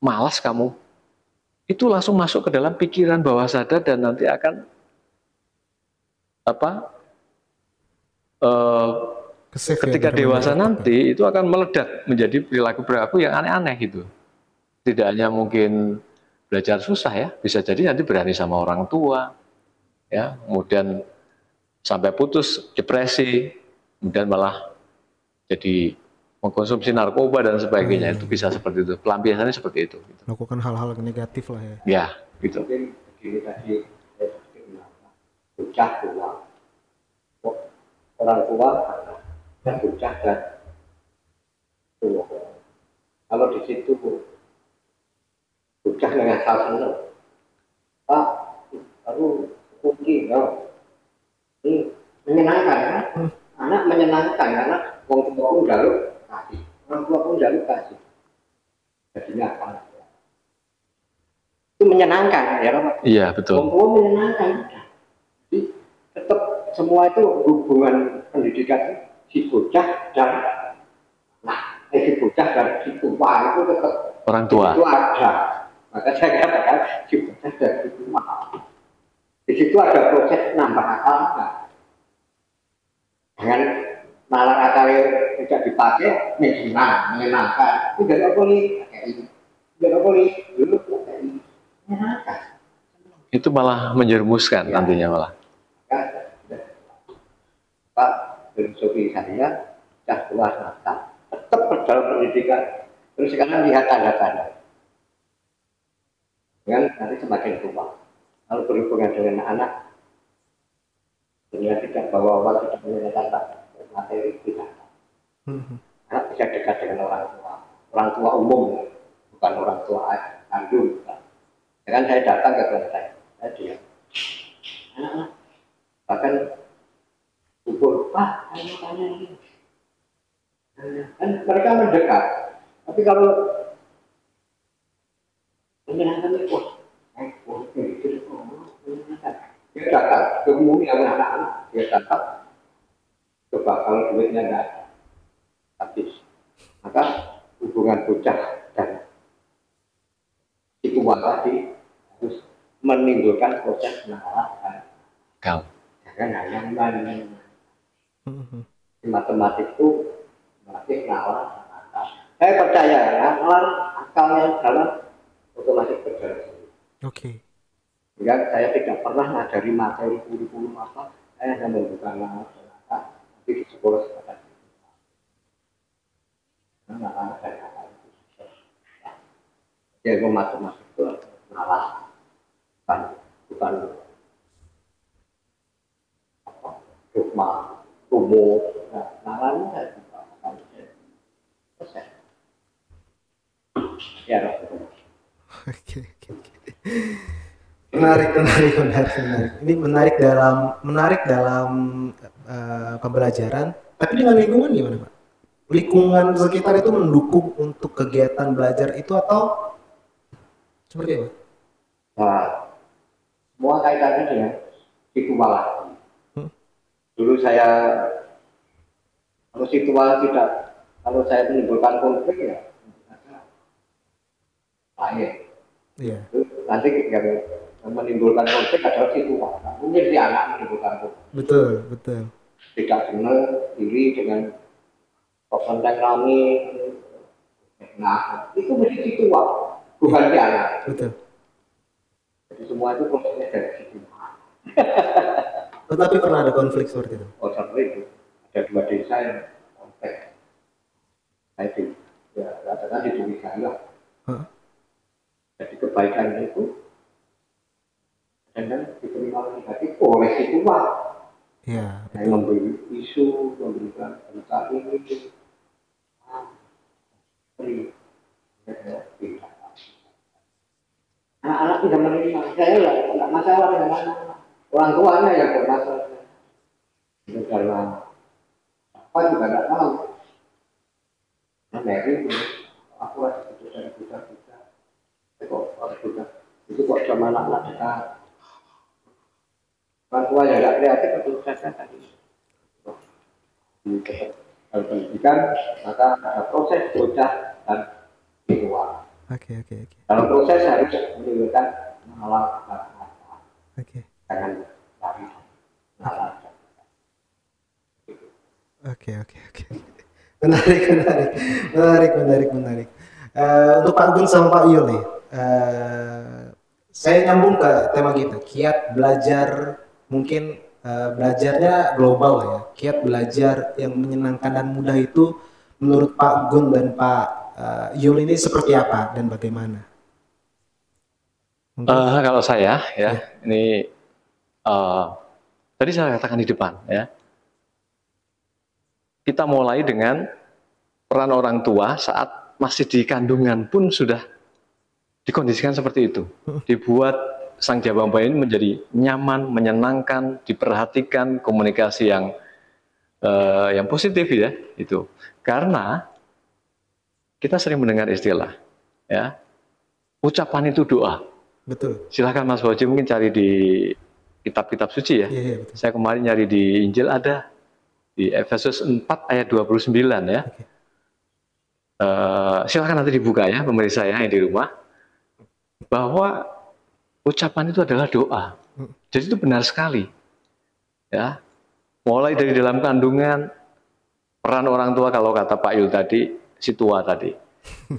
malas kamu. Itu langsung masuk ke dalam pikiran bawah sadar dan nanti akan ketika dewasa nanti itu akan meledak menjadi perilaku-perilaku yang aneh-aneh gitu. Tidak hanya mungkin belajar susah ya, bisa jadi nanti berani sama orang tua, ya, kemudian sampai putus, depresi, kemudian malah jadi mengkonsumsi narkoba dan sebagainya. Itu bisa seperti itu, pelampiasannya seperti itu. Melakukan hal-hal negatif lah ya. Ya, gitu. Mungkin begini tadi, bocah tua, orang tua dan bocah dan tua. Kalau di situ bocah nggak asal seneng, baru kunci, ini menyenangkan kan? Anak menyenangkan karena orang tua pun jaluk kasih, orang tua pun jaluk kasih, jadinya apa? Itu menyenangkan ya Pak? Iya betul. Orang tua menyenangkan, jadi tetap semua itu hubungan pendidikan si bocah dan si bocah dan si tua itu tetap orang tua. Itu ada, maka saya katakan si bocah dan si tua. Di situ ada proses nambah akal enggak? Dengan nalar akal tidak dipakai, menyenangkan. Itu tidak boleh kayak ini, tidak boleh dulu kayak ini, menyenangkan. Itu malah menjerumuskan ya. Nantinya malah. Pak filosofi saya sudah luas mata, tetap dalam pendidikan. Terus sekarang lihat tanda-tanda. Dengan nanti semakin tua. Kalau berhubungan dengan anak, dunia tidak bawa tidak menyediakan materi tidak. Anak bisa dekat dengan orang tua. Orang tua umum, bukan orang tua kandung. Kan saya datang ke kelas saya diam. Anak-anak, bahkan kubur, Pak, ayo tanya ini. Dan mereka mendekat. Tapi kalau menyenangkan itu, dia datang, kemudian yang anak-anak, dia datang, coba kalau duitnya tidak ada, habis. Maka hubungan bocah dan si tua tadi harus menimbulkan proses penalaran. Jangan hanya main. Di matematik itu melatih nalar akal. Saya percaya nalar akalnya dalam otomatis berjalan. Oke. Sehingga saya tidak pernah ngajari materi kurikulum apa, saya hanya membuka nalar akal, tapi di sekolah sekolah. Nalar dan akal itu. Jadi matematik itu nalar, bukan dogma, umum. Nalarnya saya buka. Selesai. Ya, Oke. Menarik. Ini menarik dalam pembelajaran. Tapi dengan lingkungan gimana, Pak? Lingkungan sekitar itu mendukung untuk kegiatan belajar itu atau seperti apa? Nah, semua kaitannya dengan situasi. Dulu saya kalau saya menimbulkan konflik ya, lain. Iya. Nanti yang menimbulkan konflik adalah situasi. Mungkin si anak menimbulkan konflik. Betul. Tidak benar diri dengan konten kami. Nah, itu mesti situasi, bukan si anak. Betul. Jadi semua itu prosesnya dari situasi. Tetapi pernah ada konflik seperti itu? Oh, seperti itu. Ada 2 desa yang konflik. Itu ya katakan di dunia saya. Jadi kebaikan itu dan diterima negatif oleh situasi. Ya, yang memberi isu, memberikan berita ini, anak-anak tidak menerima. Saya tidak masalah dengan anak. Orang tuanya yang bermasalah. Itu karena apa juga tidak tahu. Nah, Mary aku lagi itu dari budak-budak. Itu kok sama anak-anak dekat. Orang tua yang tidak kreatif itu saja tadi. Kalau pendidikan maka ada proses bocah dan siswa. Oke. Dalam proses harus menimbulkan nalar dan akal. Oke. Jangan lari nalar. Oke. Menarik. Untuk Pak Gun sama Pak Yul nih, saya nyambung ke tema kita, kiat belajar, mungkin belajarnya global ya. Kiat belajar yang menyenangkan dan mudah itu menurut Pak Gun dan Pak Yul ini seperti apa dan bagaimana? Kalau saya ya, ini tadi saya katakan di depan ya. Kita mulai dengan peran orang tua saat masih di kandungan pun sudah dikondisikan seperti itu. Dibuat sang jabang bayi ini menjadi nyaman, menyenangkan, diperhatikan, komunikasi yang positif ya itu. Karena kita sering mendengar istilah ya, ucapan itu doa. Betul. Silahkan Mas Boji mungkin cari di kitab-kitab suci ya. Iya, betul. Saya kemarin nyari di Injil ada di Efesus 4 ayat 29 ya. Okay. Silahkan nanti dibuka ya pemirsa ya yang di rumah, bahwa ucapan itu adalah doa. Jadi itu benar sekali ya. Mulai dari dalam kandungan, peran orang tua kalau kata Pak Yul tadi, si tua tadi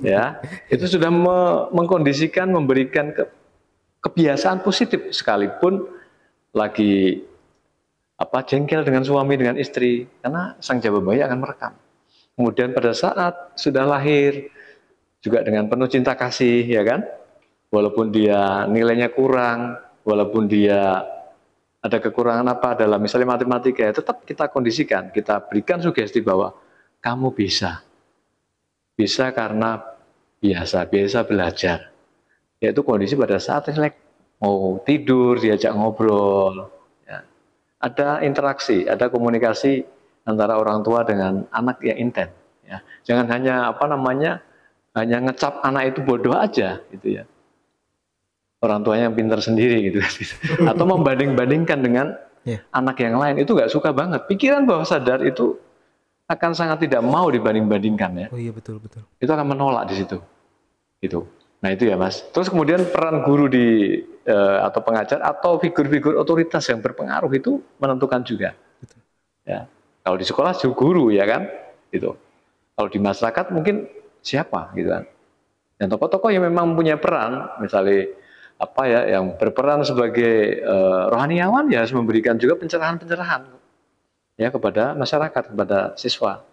ya, itu sudah mengkondisikan, memberikan kebiasaan positif sekalipun lagi jengkel dengan suami, dengan istri, karena sang jabang bayi akan merekam. Kemudian pada saat sudah lahir juga dengan penuh cinta kasih, ya kan? Walaupun dia nilainya kurang, walaupun dia ada kekurangan apa dalam misalnya matematika, ya tetap kita kondisikan, kita berikan sugesti bahwa kamu bisa karena biasa belajar. Yaitu kondisi pada saat mau tidur, diajak ngobrol. Ada interaksi, ada komunikasi antara orang tua dengan anak yang intens. Ya. Jangan hanya hanya ngecap anak itu bodoh aja, gitu ya. Orang tuanya yang pintar sendiri gitu, atau membanding-bandingkan dengan anak yang lain, itu nggak suka banget. Pikiran bawah sadar itu akan sangat tidak mau dibanding-bandingkan ya. Oh iya betul. Itu akan menolak di situ, gitu. Nah itu ya Mas. Terus kemudian peran guru atau pengajar atau figur-figur otoritas yang berpengaruh itu menentukan juga. Betul. Ya. Kalau di sekolah guru ya kan, gitu. Kalau di masyarakat mungkin siapa gitu kan. Dan tokoh-tokoh yang memang punya peran, misalnya yang berperan sebagai rohaniawan ya harus memberikan juga pencerahan-pencerahan ya kepada masyarakat, kepada siswa.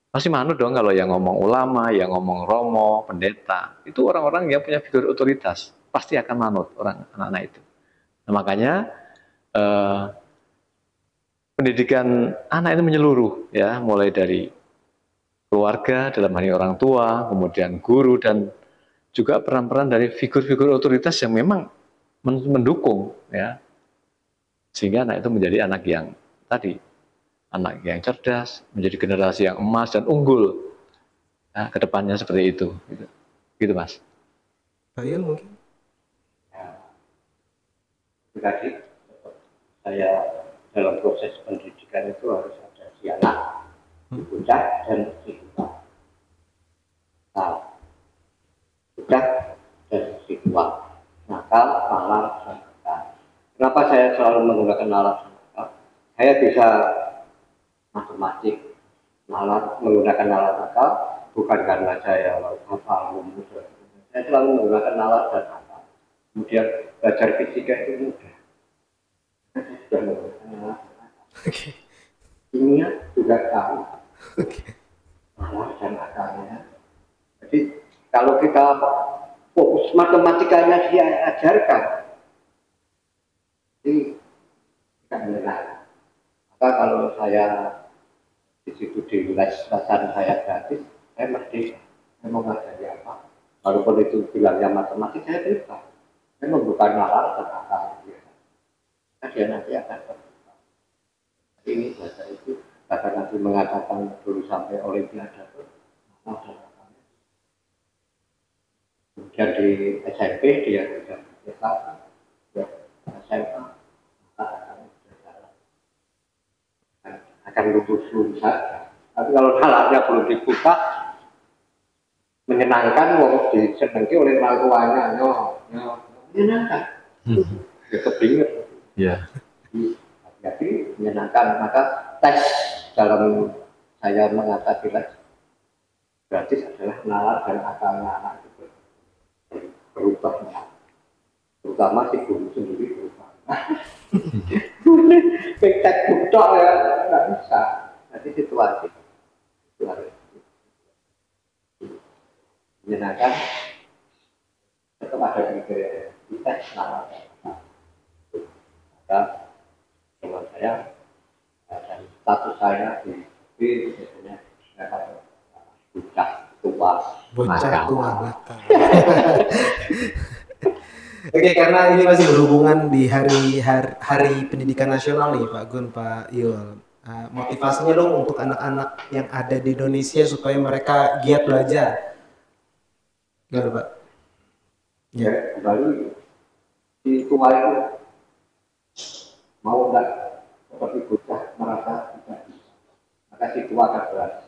Pasti manut dong kalau yang ngomong ulama, yang ngomong romo, pendeta, itu orang-orang yang punya figur otoritas, pasti akan manut anak-anak itu. Nah, makanya pendidikan anak itu menyeluruh ya, mulai dari keluarga dalam hal ini orang tua, kemudian guru, dan juga peran-peran dari figur-figur otoritas yang memang mendukung ya, sehingga anak itu menjadi anak yang anak yang cerdas, menjadi generasi yang emas dan unggul. Nah, ke depannya seperti itu. Gitu Mas. Pak Yul mungkin? Tadi saya dalam proses pendidikan itu harus ada si anak, si bocah, dan si tua. Nah, bocah dan si tua. Nakal, malam, dan nakal. Kenapa saya selalu menggunakan nalar dan nakal? Saya bisa matematik, menggunakan nalar nakal bukan karena saya hafal rumus. Saya selalu menggunakan nalar dan nakal. Kemudian belajar fisika itu mudah. Sudah menggunakan nalar dan nakal. Kimia juga tahu. Nalar dan nakalnya. Jadi kalau kita fokus matematikanya dia ajarkan, ini tidak benar. Maka kalau saya di situ di lesan saya gratis, saya merdeka. Saya mau ngajari apa? Walaupun itu bilangnya matematik, saya terima. Saya bukan nalar dan nakal. Dia nanti akan terbuka. Ini bahasa itu, kata nanti mengatakan dulu sampai olimpiade itu, kemudian di SMP dia sudah berprestasi, ya SMA akan lulus saja. Tapi kalau nalarnya belum dibuka, menyenangkan, wong disenangi oleh orang tuanya, menyenangkan. Ya kebinget. Ya. Jadi menyenangkan, maka tes dalam saya mengatasi gratis adalah nalar dan akalnya anak itu berubah, terutama si guru sendiri berubah. Pektek budak ya nggak bisa. Nanti situasi menyenangkan, tetap ada kriteria kita nalar. Maka dengan saya dan status saya di biasanya saya bocah tua nakal. Oke, karena ini masih berhubungan di hari pendidikan nasional nih Pak Gun, Pak Yul. Motivasinya dong untuk anak-anak yang ada di Indonesia supaya mereka giat belajar. Gimana Pak? Ya, kembali di tua itu mau enggak seperti bocah merasa tidak bisa, maka si tua akan berhasil.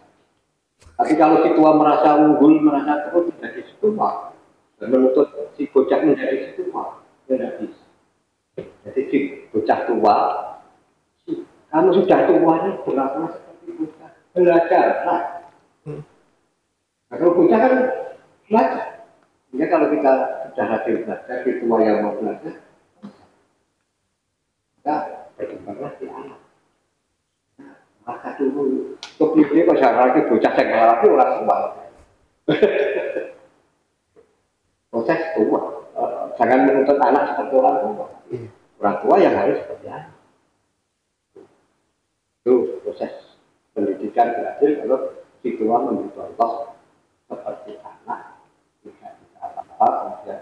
Tapi kalau si tua merasa unggul, merasa terus menjadi si tua, dan menuntut si bocah menjadi si tua, tidak bisa. Jadi si bocah tua, kamu sudah tua ini berlaku seperti bocah, belajarlah. Kalau bocah kan belajar. Jadi kalau kita sudah hadir belajar, si tua yang mau belajar, maka berkembanglah di anak. Maka dulu kemudian masyarakat bocah yang lagi orang tua. Proses tua, jangan menuntut anak seperti orang tua. Orang tua yang harus seperti anak. Itu proses pendidikan belajar kalau si tua memberi contoh seperti anak, tidak bisa apa-apa, kemudian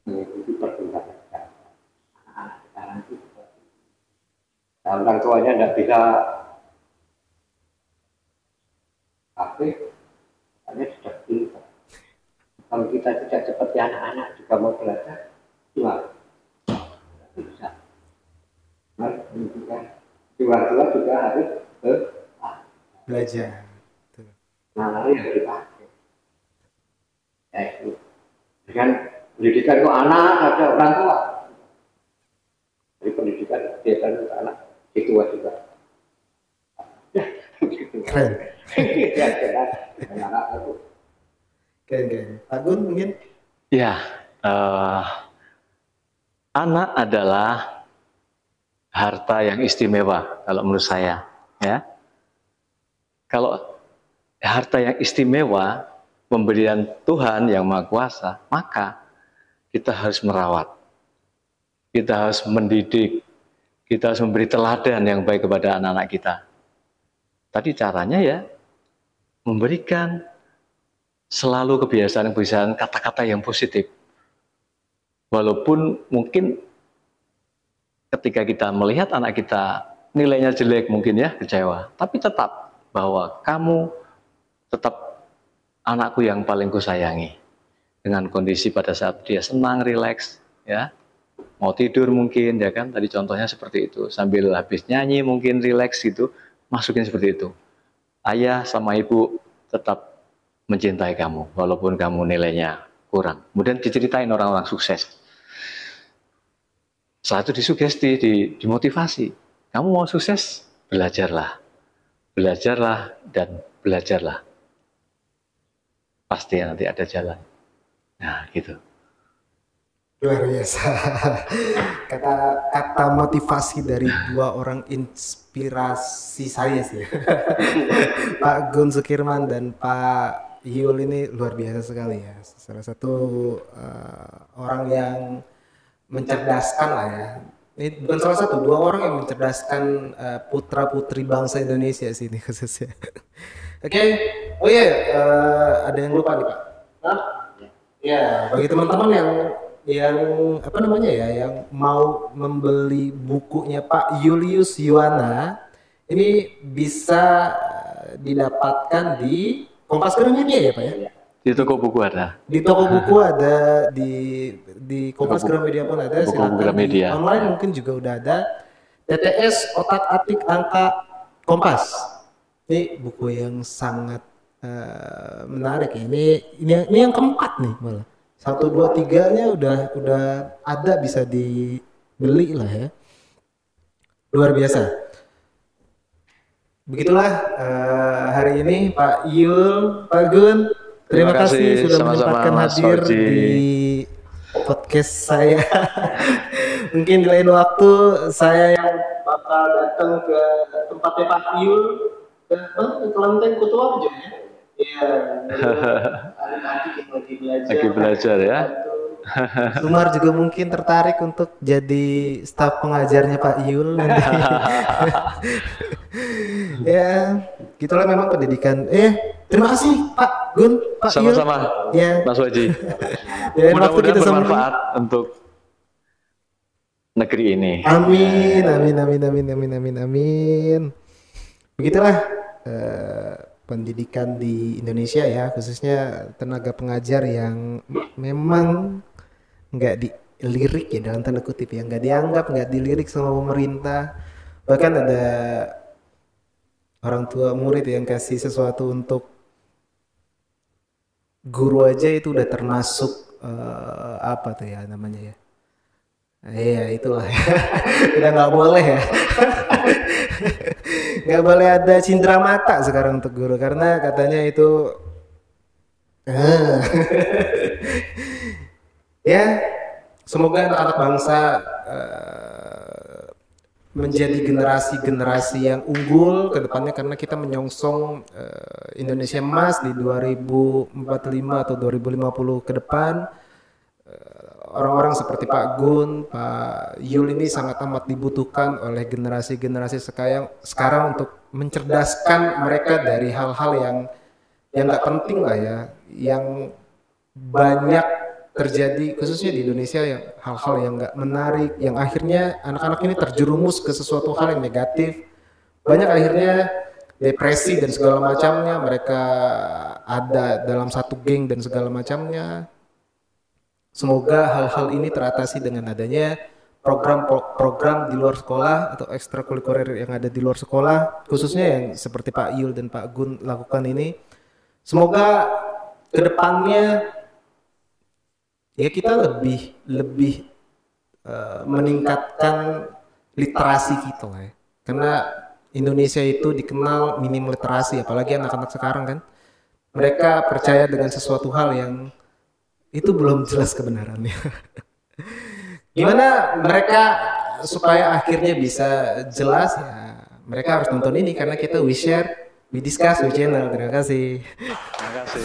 mengikuti perkembangan anak-anak sekarang itu. Nah, orang tuanya tidak bisa tapi hanya sudah pintar. Kalau kita tidak seperti anak-anak juga mau belajar, gimana? Tidak bisa. Nah, tua juga harus belajar. Nah, yang dipakai. Ya itu. Dengan pendidikan itu anak ada orang tua. Jadi pendidikan biasanya untuk anak. Itu juga. Keren. Keren. Pak Gun mungkin? Ya, anak adalah harta yang istimewa kalau menurut saya. Ya, kalau harta yang istimewa pemberian Tuhan yang Maha Kuasa, maka kita harus merawat, kita harus mendidik, kita harus memberi teladan yang baik kepada anak-anak kita. Tadi caranya ya memberikan selalu kebiasaan-kebiasaan kata-kata yang positif. Walaupun mungkin ketika kita melihat anak kita nilainya jelek mungkin ya kecewa, tapi tetap bahwa kamu tetap anakku yang paling kusayangi. Dengan kondisi pada saat dia senang, rileks, ya. Mau tidur mungkin, ya kan, tadi contohnya seperti itu, sambil habis nyanyi mungkin rileks gitu, masukin seperti itu. Ayah sama ibu tetap mencintai kamu, walaupun kamu nilainya kurang. Kemudian diceritain orang-orang sukses. Setelah itu disugesti, dimotivasi. Kamu mau sukses? Belajarlah. Belajarlah dan belajarlah. Pasti nanti ada jalan. Nah, gitu. Luar biasa. Kata motivasi dari dua orang inspirasi saya sih. Pak Gun Sukirman dan Pak Yul ini luar biasa sekali ya. Salah satu orang yang mencerdaskan lah ya. Ini bukan salah satu, dua orang yang mencerdaskan putra-putri bangsa Indonesia sini khususnya. Oke. Oh iya, ada yang lupa nih Pak. Ya, bagi teman-teman yang apa namanya ya, yang mau membeli bukunya Pak Julius Yuwana, ini bisa didapatkan di Kompas Gramedia ya Pak ya? Di toko buku ada. Di toko buku ada, di Kompas Gramedia pun ada, silakan di online mungkin juga udah ada. TTS otak atik angka Kompas. Ini buku yang sangat menarik ya. Ini yang keempat nih malah. 1, 2, 3-nya udah ada, bisa dibeli lah ya. Luar biasa. Begitulah hari ini Pak Yul, Pak Gun, terima kasih sudah menyempatkan hadir di podcast saya. Mungkin di lain waktu saya yang bakal datang ke tempatnya Pak Yul, ke Kelenteng Kutoarjo ya. Iya, adik-adik yang lagi belajar ya. Sumar juga mungkin tertarik untuk jadi staf pengajarnya Pak Yul nanti. Ya, gitulah memang pendidikan. Terima kasih Pak Gun, Pak Yul. Sama-sama, ya. Mas Waji. Ya, mudah-mudahan bermanfaat untuk negeri ini. Amin, amin, amin, amin, amin, amin, amin. Begitulah pendidikan di Indonesia ya, khususnya tenaga pengajar yang memang nggak dilirik ya, dalam tanda kutip ya, nggak dianggap, nggak dilirik sama pemerintah. Bahkan ada orang tua murid yang kasih sesuatu untuk guru aja itu udah termasuk apa tuh ya namanya ya. Iya itulah udah nggak boleh ya. Nggak boleh ada cindera mata sekarang untuk guru karena katanya itu ya semoga anak-anak bangsa menjadi generasi-generasi yang unggul ke depannya, karena kita menyongsong Indonesia emas di 2045 atau 2050 ke depan. Orang-orang seperti Pak Gun, Pak Yul ini sangat amat dibutuhkan oleh generasi-generasi sekarang untuk mencerdaskan mereka dari hal-hal yang nggak penting lah ya, yang banyak terjadi khususnya di Indonesia, yang hal-hal yang nggak menarik, yang akhirnya anak-anak ini terjerumus ke sesuatu hal yang negatif, banyak akhirnya depresi dan segala macamnya, mereka ada dalam satu geng dan segala macamnya. Semoga hal-hal ini teratasi dengan adanya program-program di luar sekolah atau ekstrakurikuler yang ada di luar sekolah, khususnya yang seperti Pak Yul dan Pak Gun lakukan ini. Semoga kedepannya ya kita lebih meningkatkan literasi kita lah ya. Karena Indonesia itu dikenal minim literasi, apalagi anak-anak sekarang kan. Mereka percaya dengan sesuatu hal yang itu belum jelas kebenarannya. Gimana mereka supaya akhirnya bisa jelas ya, mereka harus nonton ini karena kita we share, we discuss, we channel. Terima kasih. Terima kasih.